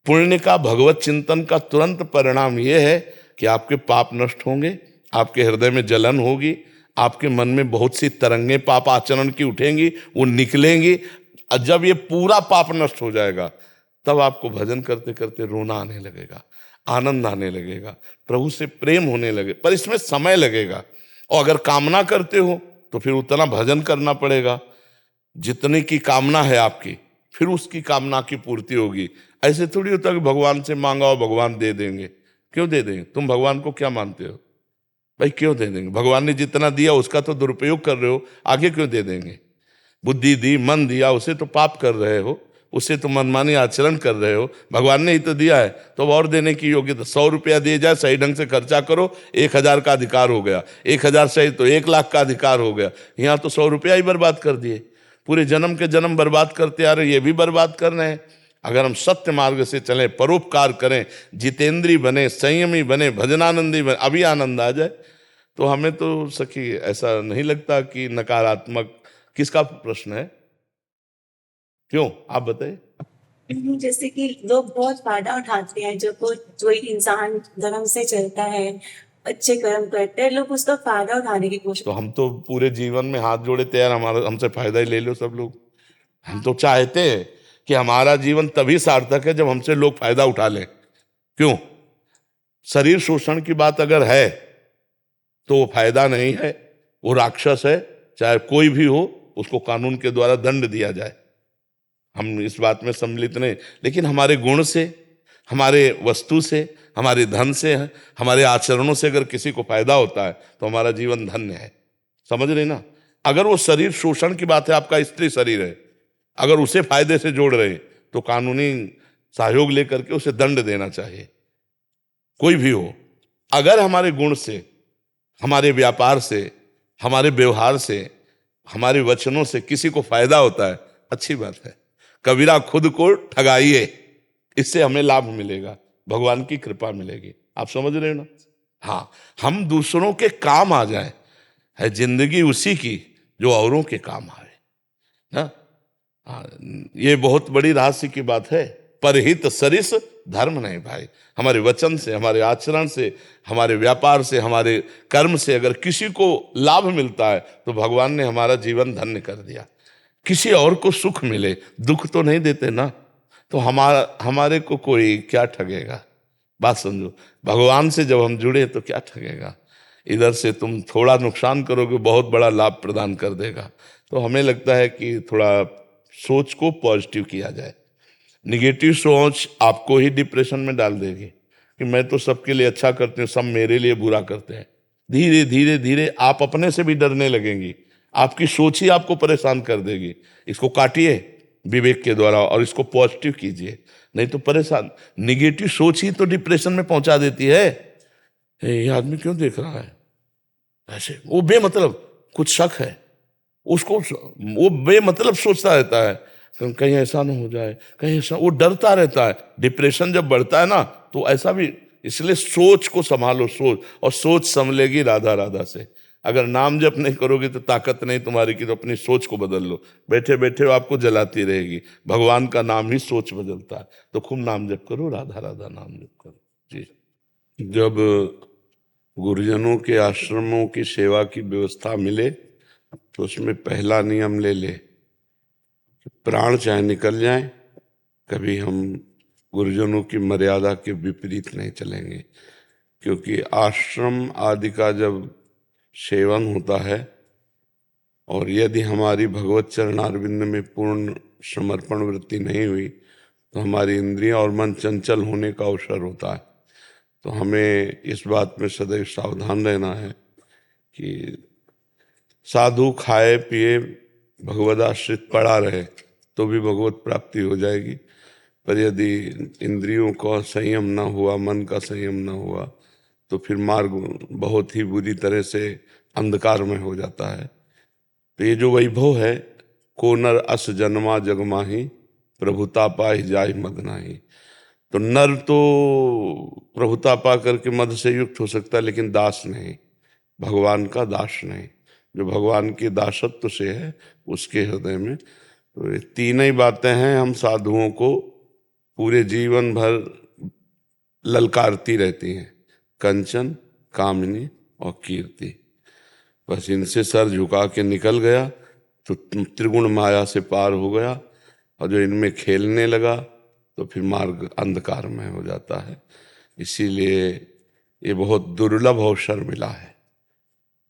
Speaker 3: पुण्य का, भगवत चिंतन का तुरंत परिणाम यह है कि आपके पाप नष्ट होंगे, आपके हृदय में जलन होगी, आपके मन में बहुत सी तरंगें पाप आचरण की उठेंगी, वो निकलेंगी। और जब ये पूरा पाप नष्ट हो जाएगा तब आपको भजन करते करते रोना आने लगेगा, आनंद आने लगेगा, प्रभु से प्रेम होने लगे। पर इसमें समय लगेगा, और अगर कामना करते हो तो फिर उतना भजन करना पड़ेगा जितने की कामना है आपकी, फिर उसकी कामना की पूर्ति होगी। ऐसे थोड़ी होता कि भगवान से मांगा और भगवान दे देंगे। क्यों दे देंगे? तुम भगवान को क्या मानते हो भाई? क्यों दे देंगे? भगवान ने जितना दिया उसका तो दुरुपयोग कर रहे हो, आगे क्यों दे देंगे? बुद्धि दी, मन दिया, उसे तो पाप कर रहे हो, उससे तो मनमानी आचरण कर रहे हो। भगवान ने ही तो दिया है, तो और देने की योग्यता। 100 रुपया दिए जाए, सही ढंग से खर्चा करो, 1000 का अधिकार हो गया। 1000 सही तो 1 लाख का अधिकार हो गया। यहाँ तो 100 रुपया ही बर्बाद कर दिए। पूरे जन्म के जन्म बर्बाद करते आ रहे, ये भी बर्बाद कर रहे हैं। अगर हम सत्य मार्ग से चलें, परोपकार करें, जितेंद्री बने, संयमी बने, भजनानंदी बने, अभी आनंद आ जाए। तो हमें तो सखी ऐसा नहीं लगता कि नकारात्मक। किसका प्रश्न है? क्यों, आप बताइए।
Speaker 2: जैसे कि लोग बहुत फायदा उठाते हैं, जो एक इंसान धर्म से चलता है, अच्छे कर्म करते हैं, लोग उसका फायदा उठाने की कोशिश।
Speaker 3: तो हम तो पूरे जीवन में हाथ जोड़े तैयार, हमारा हमसे फायदा ही ले लो सब लोग। हम तो चाहते हैं कि हमारा जीवन तभी सार्थक है जब हमसे लोग फायदा उठा लें। क्यों? शरीर शोषण की बात अगर है तो वो फायदा नहीं है, वो राक्षस है। चाहे कोई भी हो, उसको कानून के द्वारा दंड दिया जाए, हम इस बात में सम्मिलित नहीं। लेकिन हमारे गुण से, हमारे वस्तु से, हमारे धन से, हमारे आचरणों से अगर किसी को फायदा होता है तो हमारा जीवन धन्य है। समझ रहे ना? अगर वो शरीर शोषण की बात है, आपका स्त्री शरीर है, अगर उसे फायदे से जोड़ रहे तो कानूनी सहयोग लेकर के उसे दंड देना चाहिए, कोई भी हो। अगर हमारे गुण से, हमारे व्यापार से, हमारे व्यवहार से, हमारे वचनों से किसी को फायदा होता है, अच्छी बात है। कबीरा खुद को ठगाइए, इससे हमें लाभ मिलेगा, भगवान की कृपा मिलेगी। आप समझ रहे हो ना? हाँ, हम दूसरों के काम आ जाए, है जिंदगी उसी की जो औरों के काम आए ना। हाँ, ये बहुत बड़ी रहस्य की बात है। परहित सरिस धर्म नहीं भाई। हमारे वचन से, हमारे आचरण से, हमारे व्यापार से, हमारे कर्म से अगर किसी को लाभ मिलता है तो भगवान ने हमारा जीवन धन्य कर दिया। किसी और को सुख मिले, दुख तो नहीं देते ना, तो हमारे को कोई क्या ठगेगा। बात समझो, भगवान से जब हम जुड़े तो क्या ठगेगा। इधर से तुम थोड़ा नुकसान करोगे, बहुत बड़ा लाभ प्रदान कर देगा। तो हमें लगता है कि थोड़ा सोच को पॉजिटिव किया जाए। निगेटिव सोच आपको ही डिप्रेशन में डाल देगी कि मैं तो सबके लिए अच्छा करती हूँ, सब मेरे लिए बुरा करते हैं। धीरे धीरे धीरे आप अपने से भी डरने लगेंगी। आपकी सोच ही आपको परेशान कर देगी। इसको काटिए विवेक के द्वारा और इसको पॉजिटिव कीजिए, नहीं तो परेशान। निगेटिव सोच ही तो डिप्रेशन में पहुंचा देती है। ये आदमी क्यों देख रहा है ऐसे, वो बेमतलब कुछ शक है उसको, वो बेमतलब सोचता रहता है कहीं ऐसा ना हो जाए, कहीं ऐसा, वो डरता रहता है। डिप्रेशन जब बढ़ता है ना तो ऐसा भी, इसलिए सोच को संभालो, सोच, और सोच संभलेगी राधा राधा से। अगर नाम जप नहीं करोगे तो ताकत नहीं तुम्हारी कि तो अपनी सोच को बदल लो। बैठे बैठे आपको जलाती रहेगी। भगवान का नाम ही सोच बदलता है। तो खूब नाम जप करो, राधा राधा नाम जप करो जी। जब गुरुजनों के आश्रमों की सेवा की व्यवस्था मिले तो उसमें पहला नियम ले ले, प्राण चाहे निकल जाए, कभी हम गुरुजनों की मर्यादा के विपरीत नहीं चलेंगे। क्योंकि आश्रम आदि का जब सेवन होता है और यदि हमारी भगवत चरणारविंद में पूर्ण समर्पण वृत्ति नहीं हुई तो हमारी इंद्रियां और मन चंचल होने का अवसर होता है। तो हमें इस बात में सदैव सावधान रहना है कि साधु खाए पिए भगवदाश्रित पड़ा रहे तो भी भगवत प्राप्ति हो जाएगी। पर यदि इंद्रियों का संयम न हुआ, मन का संयम न हुआ, तो फिर मार्ग बहुत ही बुरी तरह से अंधकार में हो जाता है। तो ये जो वैभव है, को नर अस जन्मा जगमाही, प्रभुता पाहि जाय मद नाही। तो नर तो प्रभुता पा करके मद से युक्त हो सकता है, लेकिन दास नहीं, भगवान का दास नहीं। जो भगवान के दासत्व से है उसके हृदय में। तो ये तीन ही बातें हैं हम साधुओं को पूरे जीवन भर ललकारती रहती हैं, कंचन, कामिनी और कीर्ति। बस इनसे सर झुका के निकल गया तो त्रिगुण माया से पार हो गया, और जो इनमें खेलने लगा तो फिर मार्ग अंधकार में हो जाता है। इसीलिए ये बहुत दुर्लभ अवसर मिला है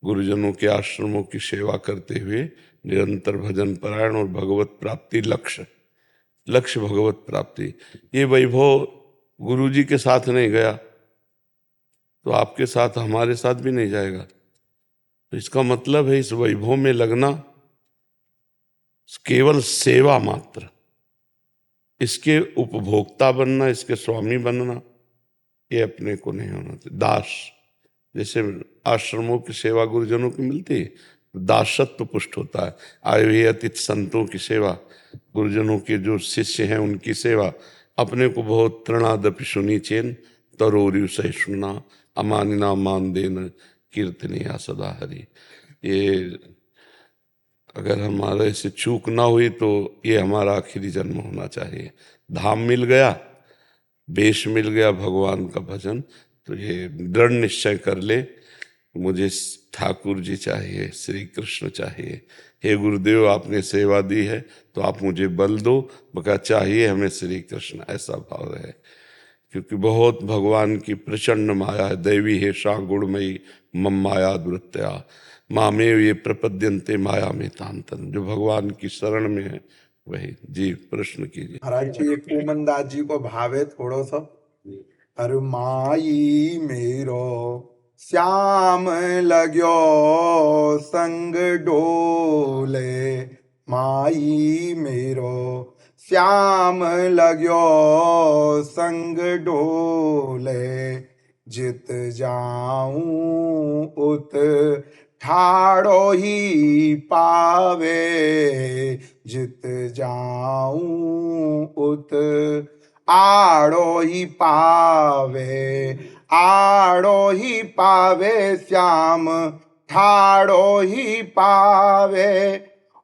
Speaker 3: गुरुजनों के आश्रमों की सेवा करते हुए निरंतर भजन परायण और भगवत प्राप्ति लक्ष्य भगवत प्राप्ति। ये वैभव गुरु जी के साथ नहीं गया तो आपके साथ, हमारे साथ भी नहीं जाएगा। तो इसका मतलब है इस वैभव में लगना केवल सेवा मात्र, इसके उपभोक्ता बनना, इसके स्वामी बनना, ये अपने को नहीं होना चाहिए। दास, जैसे आश्रमों की सेवा गुरुजनों की मिलती है, दासत्व पुष्ट होता है। आए हुए अतिथि संतों की सेवा, गुरुजनों के जो शिष्य हैं उनकी सेवा, अपने को बहुत तृणादपि सुनी चेन तरोरु सहिष्णुना अमानिना मान देन कीर्तनिया सदा हरि। ये अगर हमारे से चूक ना हुई तो ये हमारा आखिरी जन्म होना चाहिए। धाम मिल गया, वेश मिल गया भगवान का भजन, तो ये दृढ़ निश्चय कर ले, मुझे ठाकुर जी चाहिए, श्री कृष्ण चाहिए। हे गुरुदेव, आपने सेवा दी है तो आप मुझे बल दो, बका चाहिए हमें श्री कृष्ण, ऐसा भाव है। क्योंकि बहुत भगवान की प्रचंड माया है। दैवी है सा गुणमयी मम माया दुरत्या मामेव ये प्रपद्यंते माया में तांतन। जो भगवान की शरण में है वही। जी प्रश्न कीजिए।
Speaker 5: महाराज जी, एक ओमनदास जी को भाव है थोड़ा सा। अरे माई मेरो श्याम लगयो संग डोले, माई मेरो श्याम लगयो संग डोले, जित जाऊं उत ठाड़ो ही पावे, जित जाऊं उत आड़ो ही पावे, आड़ो ही पावे श्याम ठाड़ो ही पावे।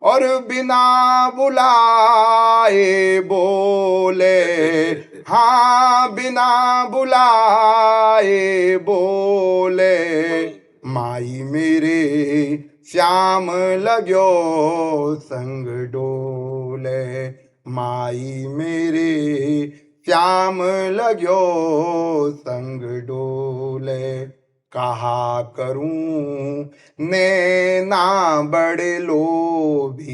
Speaker 5: और बिना बुलाए बोले, हाँ बिना बुलाए बोले, माई मेरे श्याम लाग्यो संग डोले, माई मेरे श्याम लाग्यो संग डोले। कहा करूं नैना बड़े लोभी,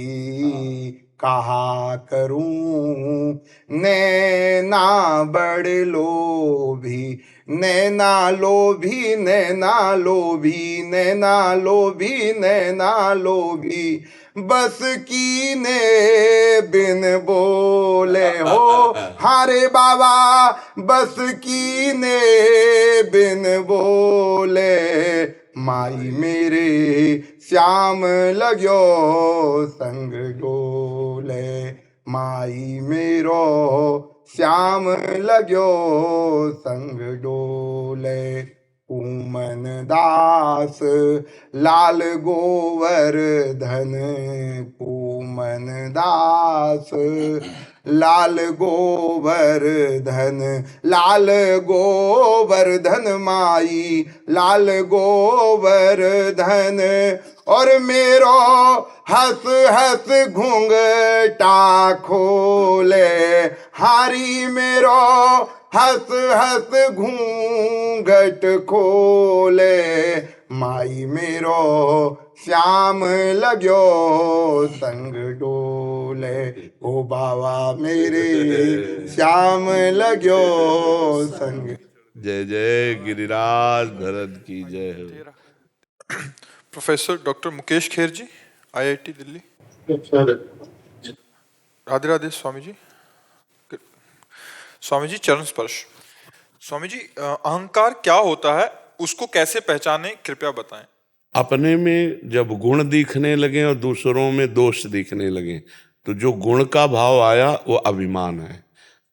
Speaker 5: कहा करूं नैना बड़े लोभी, नैना लोभी नैना लोभी नैना लोभी नैना लोभी, बस की ने बिन बोले हो, हारे बाबा बस की ने बिन बोले, माई मेरे श्याम लाग्यो संग डोले, माई मेरो श्याम लाग्यो संग डोले। पूमन दास लाल गोवर्धन, पूमन दास लाल गोवर्धन, लाल गोवर्धन माई लाल गोवर्धन, और मेरो हंस हंस घूंघटा खोले, हारी मेरो हंस हंस घूंघट खोले, माई मेरो श्याम लाग्यो संग डोले, ओ बाबा मेरे श्याम लाग्यो संग।
Speaker 3: जय जय गिरिराज धरन की जय हो।
Speaker 1: प्रोफेसर डॉक्टर मुकेश खेर जी, आईआईटी दिल्ली। राधे राधे स्वामी जी। स्वामी जी चरण स्पर्श। स्वामी जी अहंकार क्या होता है, उसको कैसे पहचाने, कृपया बताएं।
Speaker 3: अपने में जब गुण दिखने लगे और दूसरों में दोष दिखने लगे, तो जो गुण का भाव आया वो अभिमान है।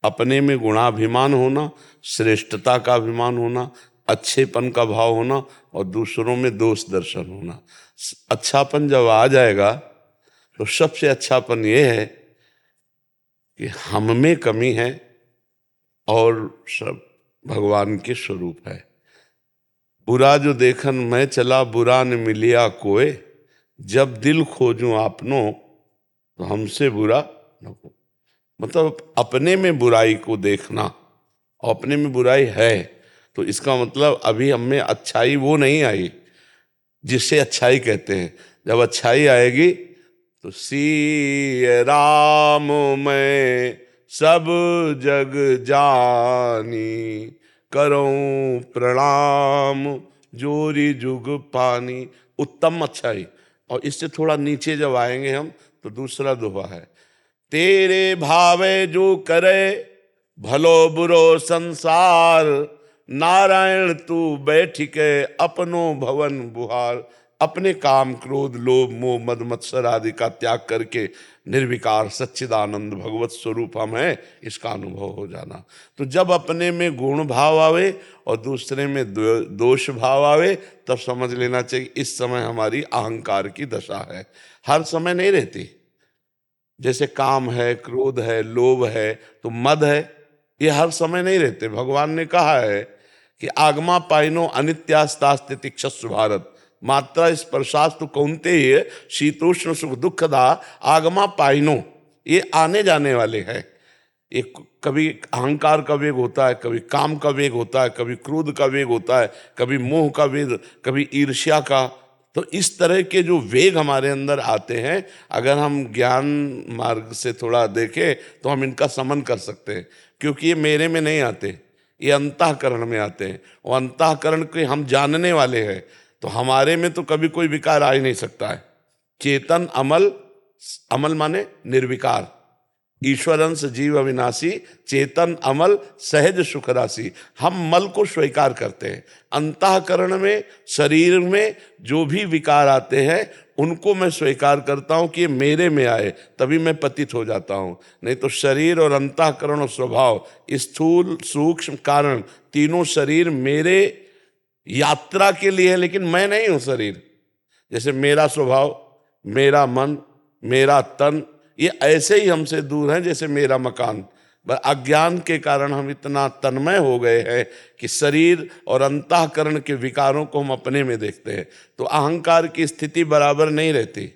Speaker 3: अपने में गुणाभिमान होना, श्रेष्ठता का अभिमान होना, अच्छेपन का भाव होना, और दूसरों में दोष दर्शन होना। अच्छापन जब आ जाएगा तो सबसे अच्छापन ये है कि हम में कमी है और सब भगवान के स्वरूप है। बुरा जो देखन मैं चला, बुरा न मिलिया कोय, जब दिल खोजूं आपनो तो हमसे बुरा न हो। मतलब अपने में बुराई को देखना, और अपने में बुराई है तो इसका मतलब अभी हम में अच्छाई वो नहीं आई जिससे अच्छाई कहते हैं। जब अच्छाई आएगी तो सी राम मैं सब जग जानी, करूं प्रणाम जोरी जुग पानी। उत्तम अच्छाई। और इससे थोड़ा नीचे जब आएंगे हम तो दूसरा दोहा है, तेरे भावे जो करे भलो बुरो संसार, नारायण तू बैठ के अपनो भवन बुहार। अपने काम क्रोध लोभ मोह मद मत्सर आदि का त्याग करके निर्विकार सच्चिदानंद भगवत स्वरूप हम हैं, इसका अनुभव हो जाना। तो जब अपने में गुण भाव आवे और दूसरे में दोष भाव आवे, तब समझ लेना चाहिए इस समय हमारी अहंकार की दशा है। हर समय नहीं रहती। जैसे काम है, क्रोध है, लोभ है, तो मद है, ये हर समय नहीं रहते। भगवान ने कहा है कि आगमा पाइनो अनित्यास्तास्ति तिक्षस्व भारत, मात्रा स्पर्शास्तु कौन्तेय शीतोष्ण सुख दुखदा आगमा पाइनो। ये आने जाने वाले हैं। एक कभी अहंकार का वेग होता है, कभी काम का वेग होता है, कभी क्रोध का वेग होता है, कभी मोह का वेग, कभी ईर्ष्या का। तो इस तरह के जो वेग हमारे अंदर आते हैं, अगर हम ज्ञान मार्ग से थोड़ा देखें तो हम इनका समन कर सकते हैं। क्योंकि ये मेरे में नहीं आते, ये अंतःकरण में आते हैं। और अंतःकरण के हम जानने वाले हैं, तो हमारे में तो कभी कोई विकार आ ही नहीं सकता है। चेतन अमल, अमल माने निर्विकार, ईश्वरंस जीव अविनाशी, चेतन अमल सहज सुख राशि। हम मल को स्वीकार करते हैं। अंतःकरण में, शरीर में जो भी विकार आते हैं उनको मैं स्वीकार करता हूं कि ये मेरे में आए, तभी मैं पतित हो जाता हूं। नहीं तो शरीर और अंतःकरण और स्वभाव, स्थूल सूक्ष्म कारण, तीनों शरीर मेरे यात्रा के लिए है, लेकिन मैं नहीं हूं शरीर। जैसे मेरा स्वभाव, मेरा मन, मेरा तन, ये ऐसे ही हमसे दूर हैं जैसे मेरा मकान। पर अज्ञान के कारण हम इतना तन्मय हो गए हैं कि शरीर और अंतःकरण के विकारों को हम अपने में देखते हैं। तो अहंकार की स्थिति बराबर नहीं रहती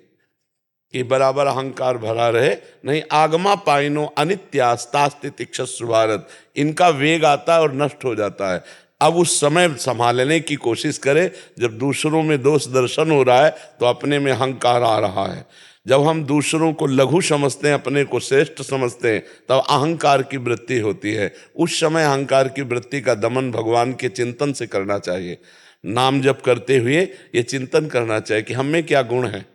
Speaker 3: कि बराबर अहंकार भरा रहे, नहीं। आगमा पाइनो अनित्यास्तास्ति तिक्षस्व भारत, इनका वेग आता है और नष्ट हो जाता है। अब उस समय संभालने की कोशिश करें जब दूसरों में दोष दर्शन हो रहा है तो अपने में अहंकार आ रहा है। जब हम दूसरों को लघु समझते हैं, अपने को श्रेष्ठ समझते हैं, तब अहंकार की वृत्ति होती है। उस समय अहंकार की वृत्ति का दमन भगवान के चिंतन से करना चाहिए। नाम जप करते हुए ये चिंतन करना चाहिए कि हम में क्या गुण है।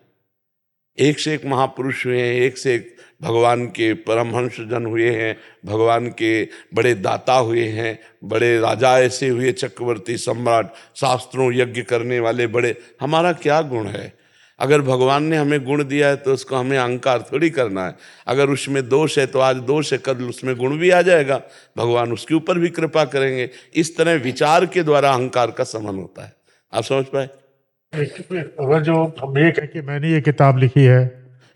Speaker 3: एक से एक महापुरुष हुए हैं, एक से एक भगवान के परमहंस जन हुए हैं, भगवान के बड़े दाता हुए हैं, बड़े राजा ऐसे हुए, चक्रवर्ती सम्राट, शास्त्रों यज्ञ करने वाले बड़े। हमारा क्या गुण है? अगर भगवान ने हमें गुण दिया है तो उसको हमें अहंकार थोड़ी करना है। अगर उसमें दोष है तो आज दोष है, कल उसमें गुण भी आ जाएगा, भगवान उसके ऊपर भी कृपा करेंगे। इस तरह विचार के द्वारा अहंकार का समन होता है। आप समझ पाए?
Speaker 6: अगर जो हम ये कहें कि मैंने ये किताब लिखी है,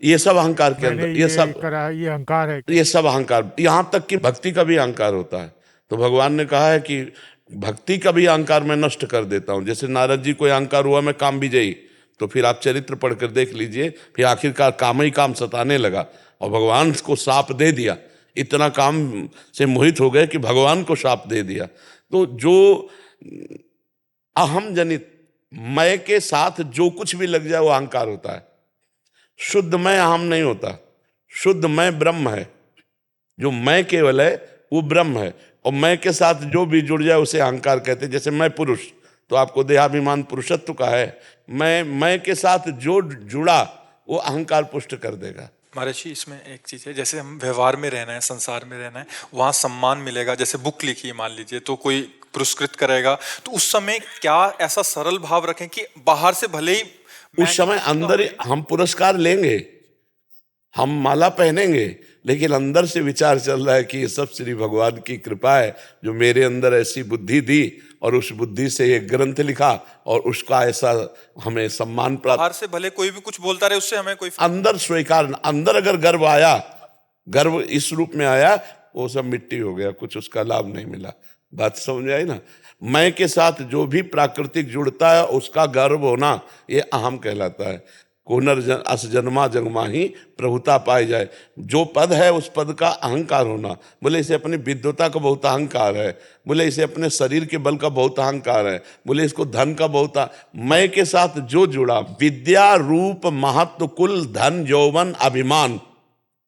Speaker 3: ये सब अहंकार के अंदर,
Speaker 6: मैंने
Speaker 3: ये सब
Speaker 6: करा, ये अहंकार है।
Speaker 3: ये सब अहंकार, यहाँ तक कि भक्ति का भी अहंकार होता है। तो भगवान ने कहा है कि भक्ति का भी अहंकार मैं नष्ट कर देता हूँ। जैसे नारद जी को अहंकार हुआ मैं काम विजयी, तो फिर आप चरित्र पढ़कर देख लीजिए, फिर आखिरकार काम ही काम सताने लगा और भगवान को शाप दे दिया। इतना काम से मोहित हो गए कि भगवान को शाप दे दिया। तो जो अहम जनित मैं के साथ जो कुछ भी लग जाए वो अहंकार होता है। शुद्ध मैं अहम नहीं होता, शुद्ध मैं ब्रह्म है। जो मैं केवल है वो ब्रह्म है, और मैं के साथ जो भी जुड़ जाए उसे अहंकार कहते हैं। जैसे मैं पुरुष, तो आपको देहाभिमान पुरुषत्व का है। मैं के साथ जो जुड़ा वो अहंकार पुष्ट कर देगा।
Speaker 1: महाराज जी, इसमें एक चीज है, जैसे हम व्यवहार में रहना है, संसार में रहना है, वहां सम्मान मिलेगा। जैसे बुक लिखी है मान लीजिए, तो कोई पुरस्कृत करेगा, तो उस समय क्या ऐसा सरल भाव रखें कि बाहर से भले ही
Speaker 3: उस समय अंदर हम पुरस्कार लेंगे, हम माला पहनेंगे, लेकिन अंदर से विचार चल रहा है कि ये सब श्री भगवान की कृपा है जो मेरे अंदर ऐसी बुद्धि दी और उस बुद्धि से एक ग्रंथ लिखा और उसका ऐसा हमें सम्मान प्राप्त।
Speaker 1: बाहर से भले कोई भी कुछ बोलता रहे, उससे हमें कोई
Speaker 3: अंदर स्वीकार, अंदर अगर गर्व आया, गर्व इस रूप में आया, वो सब मिट्टी हो गया, कुछ उसका लाभ नहीं मिला। बात समझ आई ना? मैं के साथ जो भी प्राकृतिक जुड़ता है उसका गर्व होना, ये अहम कहलाता है। अस जन्मा जन्मा ही प्रभुता पाई जाए। जो पद है उस पद का अहंकार होना। बोले इसे अपनी विद्वता का बहुत अहंकार है, बोले इसे अपने शरीर के बल का बहुत अहंकार है, बोले इसको धन का बहुत। मैं के साथ जो जुड़ा, विद्या रूप महत्व कुल धन यौवन अभिमान,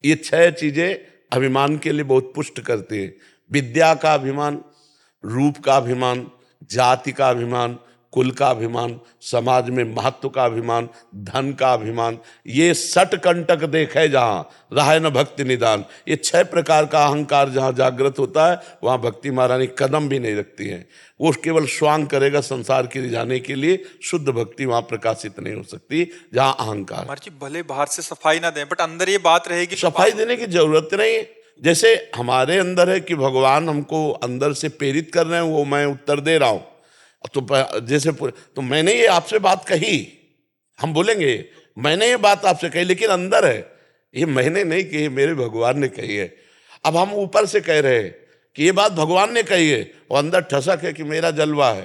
Speaker 3: ये 6 चीजें अभिमान के लिए बहुत पुष्ट करती है। विद्या का अभिमान, रूप का अभिमान, जाति का अभिमान, कुल का अभिमान, समाज में महत्व का अभिमान, धन का अभिमान, ये 60 कंटक देखे जहां रहा न भक्ति निदान। ये 6 प्रकार का अहंकार जहां जागृत होता है वहां भक्ति महारानी कदम भी नहीं रखती है। वो केवल स्वांग करेगा संसार के रिझाने के लिए। शुद्ध भक्ति वहां प्रकाशित नहीं हो सकती जहां अहंकार।
Speaker 1: महाराज जी, भले बाहर से सफाई ना दें, बट अंदर ये बात रहेगी।
Speaker 3: सफाई देने की जरूरत नहीं है। जैसे हमारे अंदर है कि भगवान हमको अंदर से प्रेरित कर रहे हैं, वो मैं उत्तर दे रहा हूं। तो जैसे तो मैंने ये आपसे बात कही, हम बोलेंगे मैंने ये बात आपसे कही, लेकिन अंदर है ये मैंने नहीं कही, मेरे भगवान ने कही है। अब हम ऊपर से कह रहे हैं कि ये बात भगवान ने कही है, और अंदर ठसक है कि मेरा जलवा है।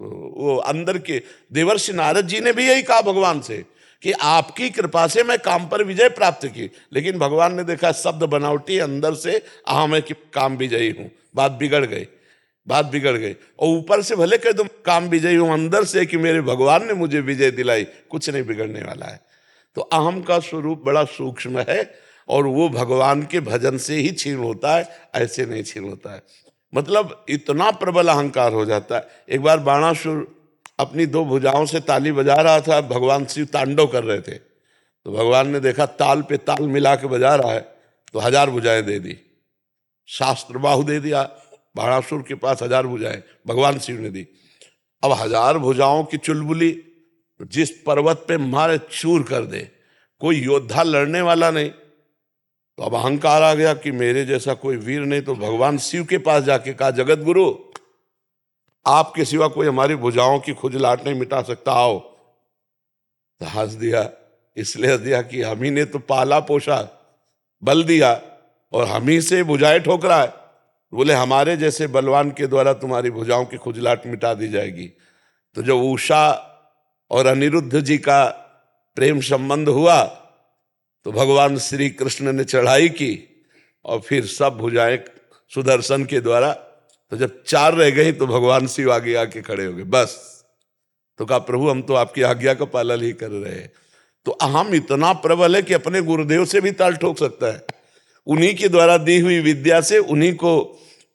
Speaker 3: वो अंदर के देवर्षि नारद जी ने भी यही कहा भगवान से कि आपकी कृपा से मैं काम पर विजय प्राप्त की, लेकिन भगवान ने देखा शब्द बनावटी, अंदर से अहम है कि काम विजयी हूं। बात बिगड़ गई, बात बिगड़ गई। और ऊपर से भले कह दो काम विजयी हूं, अंदर से कि मेरे भगवान ने मुझे विजय दिलाई, कुछ नहीं बिगड़ने वाला है। तो अहम का स्वरूप बड़ा सूक्ष्म है और वो भगवान के भजन से ही छीन होता है, ऐसे नहीं छीन होता है। मतलब इतना प्रबल अहंकार हो जाता है। एक बार बाणासुर अपनी 2 भुजाओं से ताली बजा रहा था, भगवान शिव तांडव कर रहे थे। तो भगवान ने देखा ताल पे ताल मिला के बजा रहा है, तो 1000 भुजाएं दे दी, शास्त्र बाहु दे दिया। बाणासुर के पास 1000 भुजाएं भगवान शिव ने दी। अब 1000 भुजाओं की चुलबुली जिस पर्वत पे मारे चूर कर दे, कोई योद्धा लड़ने वाला नहीं। तो अब अहंकार आ गया कि मेरे जैसा कोई वीर नहीं। तो भगवान शिव के पास जाके कहा, जगत गुरु आपके सिवा कोई हमारी भुजाओं की खुजलाहट नहीं मिटा सकता, आओ। तो हंस दिया, इसलिए दिया कि हम ही ने तो पाला पोषा, बल दिया, और हम ही से भुजाएं ठोकरा है। बोले हमारे जैसे बलवान के द्वारा तुम्हारी भुजाओं की खुजलाहट मिटा दी जाएगी। तो जब उषा और अनिरुद्ध जी का प्रेम संबंध हुआ तो भगवान श्री कृष्ण ने चढ़ाई की और फिर सब भुजाएं सुदर्शन के द्वारा, तो जब 4 रह गई तो भगवान शिव आगे आके खड़े हो गए। बस तो कहा प्रभु हम तो आपकी आज्ञा का पालन ही कर रहे हैं। तो अहम इतना प्रबल है कि अपने गुरुदेव से भी ताल ठोक सकता है। उन्हीं के द्वारा दी हुई विद्या से उन्हीं को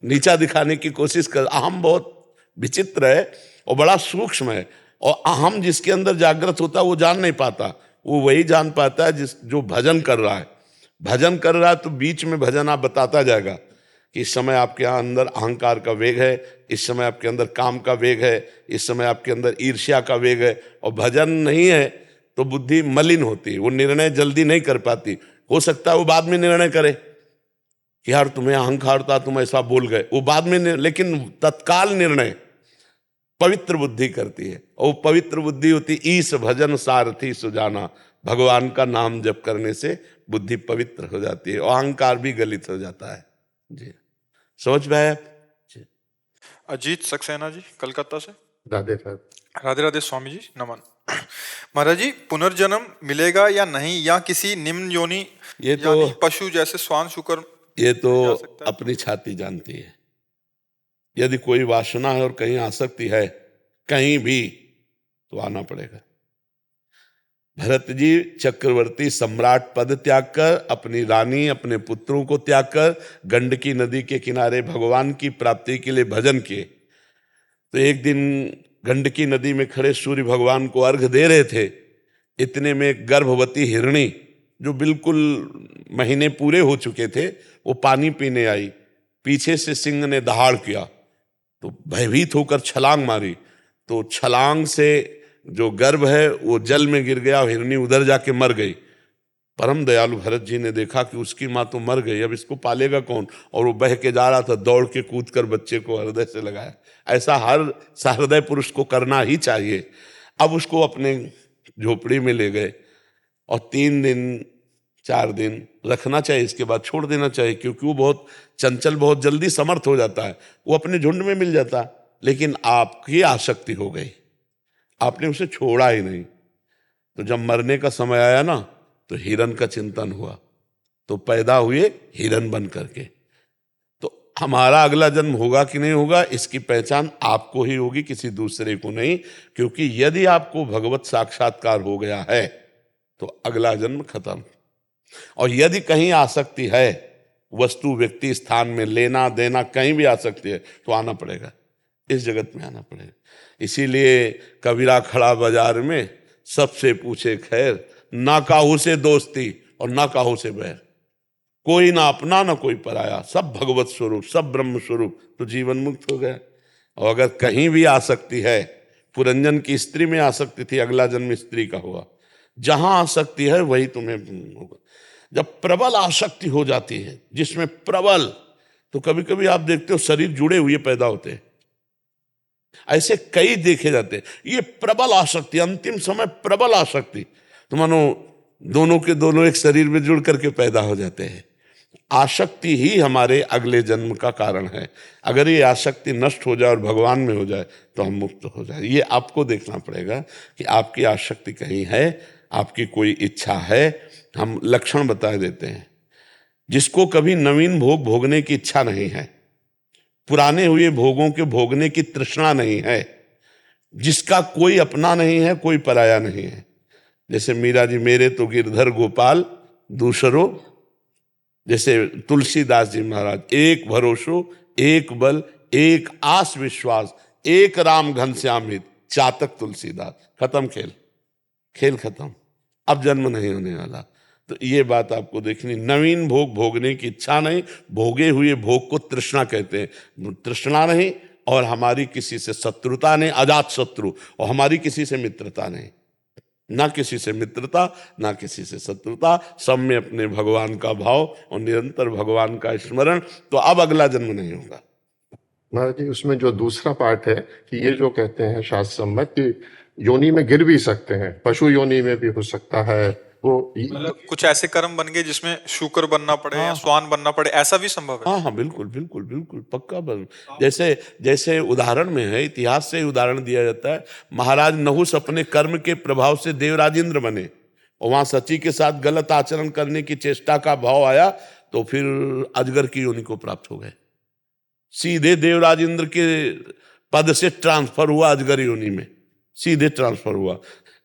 Speaker 3: नीचा दिखाने की कोशिश कर। अहम बहुत विचित्र है और बड़ा सूक्ष्म है, और अहम जिसके अंदर जागृत होता है वो जान नहीं पाता। वो वही जान पाता है जो भजन कर रहा है। भजन कर रहा है तो बीच में भजन आप बताता जाएगा कि इस समय आपके यहाँ अंदर अहंकार का वेग है, इस समय आपके अंदर काम का वेग है, इस समय आपके अंदर ईर्ष्या का वेग है। और भजन नहीं है तो बुद्धि मलिन होती है, वो निर्णय जल्दी नहीं कर पाती। हो सकता है वो बाद में निर्णय करे कि यार तुम्हें अहंकार था, तुम ऐसा बोल गए, वो बाद में लेकिन तत्काल निर्णय पवित्र बुद्धि करती है। और वो पवित्र बुद्धि होती ईश भजन सारथी सुजाना। भगवान का नाम जप करने से बुद्धि पवित्र हो जाती है और अहंकार भी गलित हो जाता है। जी समझ में आया?
Speaker 1: अजीत सक्सेना जी कलकत्ता से।
Speaker 6: राधे राधे।
Speaker 1: राधे राधे स्वामी जी, नमन। महाराज जी, पुनर्जन्म मिलेगा या नहीं, या किसी निम्न योनि
Speaker 3: ये तो
Speaker 1: यानी पशु जैसे श्वान शुकर
Speaker 3: ये तो
Speaker 1: जा सकता है?
Speaker 3: अपनी छाती जानती है। यदि कोई वासना है और कहीं आसक्ति है कहीं भी, तो आना पड़ेगा। भरत जी चक्रवर्ती सम्राट पद त्याग कर, अपनी रानी अपने पुत्रों को त्याग कर गंडकी नदी के किनारे भगवान की प्राप्ति के लिए भजन किए। तो एक दिन गंडकी नदी में खड़े सूर्य भगवान को अर्घ दे रहे थे। इतने में एक गर्भवती हिरणी जो बिल्कुल महीने पूरे हो चुके थे, वो पानी पीने आई। पीछे से सिंह ने दहाड़ किया तो भयभीत होकर छलांग मारी, तो छलांग से जो गर्भ है वो जल में गिर गया, हिरणी उधर जाके मर गई। परम दयालु भरत जी ने देखा कि उसकी माँ तो मर गई, अब इसको पालेगा कौन? और वो बह के जा रहा था, दौड़ के कूद कर बच्चे को हृदय से लगाया। ऐसा हर सहृदय पुरुष को करना ही चाहिए। अब उसको अपने झोपड़ी में ले गए और 3 दिन 4 दिन रखना चाहिए, इसके बाद छोड़ देना चाहिए, क्योंकि वो बहुत चंचल, बहुत जल्दी समर्थ हो जाता है, वो अपने झुंड में मिल जाता। लेकिन आपकी आसक्ति हो गई, आपने उसे छोड़ा ही नहीं। तो जब मरने का समय आया ना, तो हिरन का चिंतन हुआ, तो पैदा हुए हिरन बन करके। तो हमारा अगला जन्म होगा कि नहीं होगा, इसकी पहचान आपको ही होगी, किसी दूसरे को नहीं। क्योंकि यदि आपको भगवत साक्षात्कार हो गया है तो अगला जन्म खत्म। और यदि कहीं आसक्ति है, वस्तु व्यक्ति स्थान में, लेना देना कहीं भी आसक्ति है, तो आना पड़ेगा, इस जगत में आना पड़ेगा। इसीलिए कबीरा खड़ा बाजार में, सबसे पूछे खैर, ना काहू से दोस्ती और ना काहू से बैर। कोई ना अपना ना कोई पराया, सब भगवत स्वरूप, सब ब्रह्म स्वरूप, तो जीवन मुक्त हो गया। और अगर कहीं भी आसक्ति है, पुरंजन की स्त्री में आसक्ति थी, अगला जन्म स्त्री का हुआ। जहां आसक्ति है वही तुम्हें होगा। जब प्रबल आसक्ति हो जाती है, जिसमें प्रबल, तो कभी कभी आप देखते हो शरीर जुड़े हुए पैदा होते हैं, ऐसे कई देखे जाते हैं। ये प्रबल आसक्ति, अंतिम समय प्रबल आसक्ति, तो मानो दोनों के दोनों एक शरीर में जुड़ करके पैदा हो जाते हैं। आसक्ति ही हमारे अगले जन्म का कारण है। अगर ये आसक्ति नष्ट हो जाए और भगवान में हो जाए तो हम मुक्त हो जाए। ये आपको देखना पड़ेगा कि आपकी आसक्ति कहीं है, आपकी कोई इच्छा है। हम लक्षण बता देते हैं। जिसको कभी नवीन भोग भोगने की इच्छा नहीं है, पुराने हुए भोगों के भोगने की तृष्णा नहीं है, जिसका कोई अपना नहीं है, कोई पराया नहीं है। जैसे मीरा जी, मेरे तो गिरधर गोपाल दूसरो, जैसे तुलसीदास जी महाराज, एक भरोसो एक बल एक आस विश्वास, एक राम घनश्याम हित, चातक तुलसीदास। खत्म खेल, खेल खत्म, अब जन्म नहीं होने वाला। तो ये बात आपको देखनी। नवीन भोग भोगने की इच्छा नहीं, भोगे हुए भोग को तृष्णा कहते हैं। तृष्णा नहीं, और हमारी किसी से शत्रुता नहीं, अजात शत्रु, और हमारी किसी से मित्रता नहीं, ना किसी से मित्रता ना किसी से शत्रुता, सब में अपने भगवान का भाव और निरंतर भगवान का स्मरण। तो अब अगला जन्म नहीं होगा।
Speaker 6: महाराज जी, उसमें जो दूसरा पार्ट है कि ये जो कहते हैं शास्त्र सम्मत कि योनि में गिर भी सकते हैं, पशु योनि में भी हो सकता है, वो
Speaker 1: मतलब कुछ ऐसे कर्म बन गए जिसमें शुकर बनना पड़े या स्वान बनना पड़े, ऐसा भी संभव है?
Speaker 3: हाँ हाँ, बिल्कुल बिल्कुल बिल्कुल पक्का बन। जैसे जैसे उदाहरण में है, इतिहास से ही उदाहरण दिया जाता है। महाराज नहुस अपने कर्म के प्रभाव से देवराजेंद्र बने, और वहां सची के साथ गलत आचरण करने की चेष्टा का भाव आया तो फिर अजगर की योनि को प्राप्त हो गए। सीधे देवराजेंद्र के पद से ट्रांसफर हुआ अजगर योनि में, सीधे ट्रांसफर हुआ।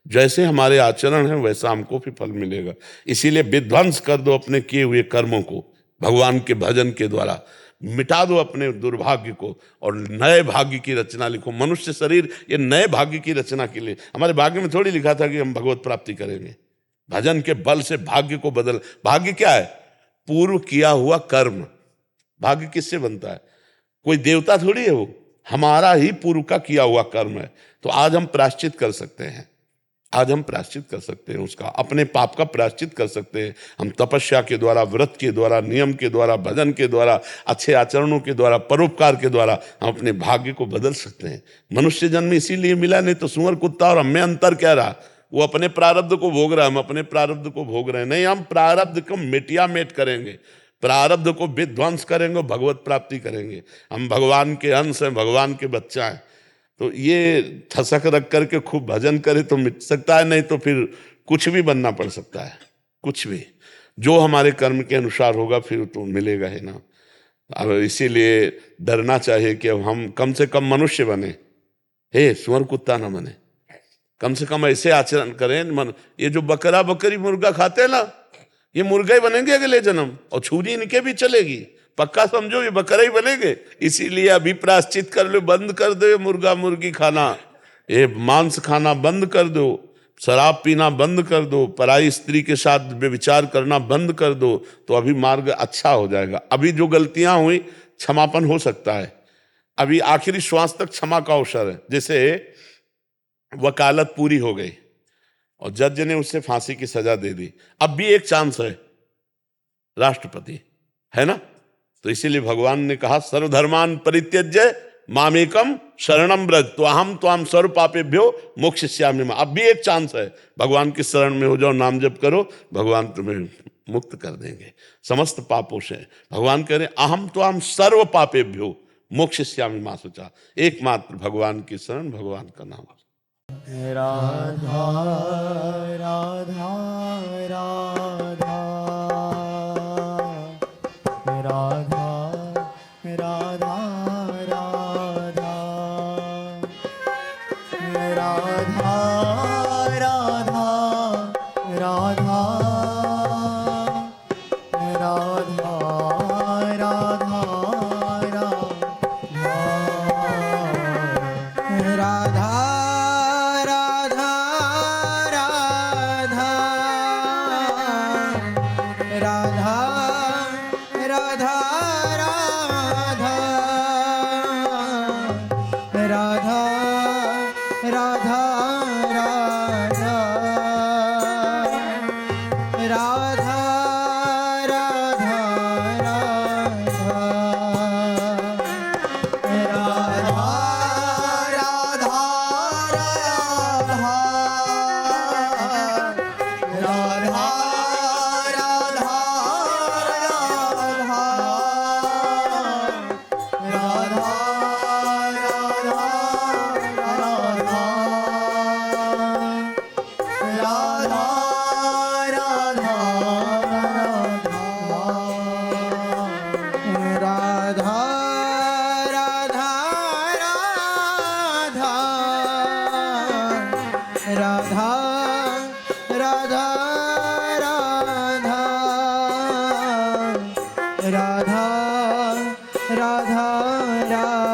Speaker 3: जैसे हमारे आचरण है वैसा हमको भी फल मिलेगा। इसीलिए विध्वंस कर दो अपने किए हुए कर्मों को, भगवान के भजन के द्वारा मिटा दो अपने दुर्भाग्य को और नए भाग्य की रचना लिखो। मनुष्य शरीर ये नए भाग्य की रचना के लिए, हमारे भाग्य में थोड़ी लिखा था कि हम भगवत प्राप्ति करेंगे। भजन के बल से भाग्य को बदल। भाग्य क्या है? पूर्व किया हुआ कर्म। भाग्य किससे बनता है? कोई देवता थोड़ी है वो, हमारा ही पूर्व का किया हुआ कर्म है। तो आज हम प्रायश्चित कर सकते हैं, आज हम प्रायश्चित कर सकते हैं, उसका अपने पाप का प्रायश्चित कर सकते हैं। हम तपस्या के द्वारा, व्रत के द्वारा, नियम के द्वारा, भजन के द्वारा, अच्छे आचरणों के द्वारा, परोपकार के द्वारा हम अपने भाग्य को बदल सकते हैं। मनुष्य जन्म इसीलिए मिला, नहीं तो सुअर कुत्ता और हमें अंतर क्या रहा? वो अपने प्रारब्ध को भोग रहा है, हम अपने प्रारब्ध को भोग रहे हैं। नहीं, हम प्रारब्ध को मिटिया मेट करेंगे, प्रारब्ध को विध्वंस करेंगे, भगवत प्राप्ति करेंगे। हम भगवान के अंश हैं, भगवान के बच्चा हैं। तो ये ठसक रख करके खूब भजन करे तो मिट सकता है, नहीं तो फिर कुछ भी बनना पड़ सकता है, कुछ भी। जो हमारे कर्म के अनुसार होगा फिर तो मिलेगा ही ना। अब इसीलिए डरना चाहिए कि अब हम कम से कम मनुष्य बने, हे सुअर कुत्ता ना बने। कम से कम ऐसे आचरण करें। ये जो बकरा बकरी मुर्गा खाते हैं ना, ये मुर्गा ही बनेंगे अगले जन्म, और छुरी इनके भी चलेगी। पक्का समझो ये बकरा ही बनेंगे। इसीलिए अभी प्रायश्चित कर लो, बंद कर दो ये मुर्गा मुर्गी खाना, ये मांस खाना बंद कर दो, शराब पीना बंद कर दो, पराई स्त्री के साथ व्यभिचार करना बंद कर दो, तो अभी मार्ग अच्छा हो जाएगा। अभी जो गलतियां हुई क्षमापन हो सकता है, अभी आखिरी श्वास तक क्षमा का अवसर है। जैसे वकालत पूरी हो गई और जज ने उससे फांसी की सजा दे दी, अब भी एक चांस है, राष्ट्रपति है ना। तो इसीलिए भगवान ने कहा सर्वधर्मान परित्यज्य मामेकम शरणम ब्रज तो अहम त्वाम सर्व पापेभ्यो मोक्षयिष्यामि मां। अब भी एक चांस है, भगवान की शरण में हो जाओ, नाम जप करो, भगवान तुम्हें मुक्त कर देंगे समस्त पापों से। भगवान कह रहे अहम त्वाम सर्व पापेभ्यो मोक्षयिष्यामि मां शुचा। एकमात्र भगवान की शरण, भगवान का नाम।
Speaker 7: राधा राधा राधा राधा राधा राधा राधा राधा राधा राधा राधा राधा राधा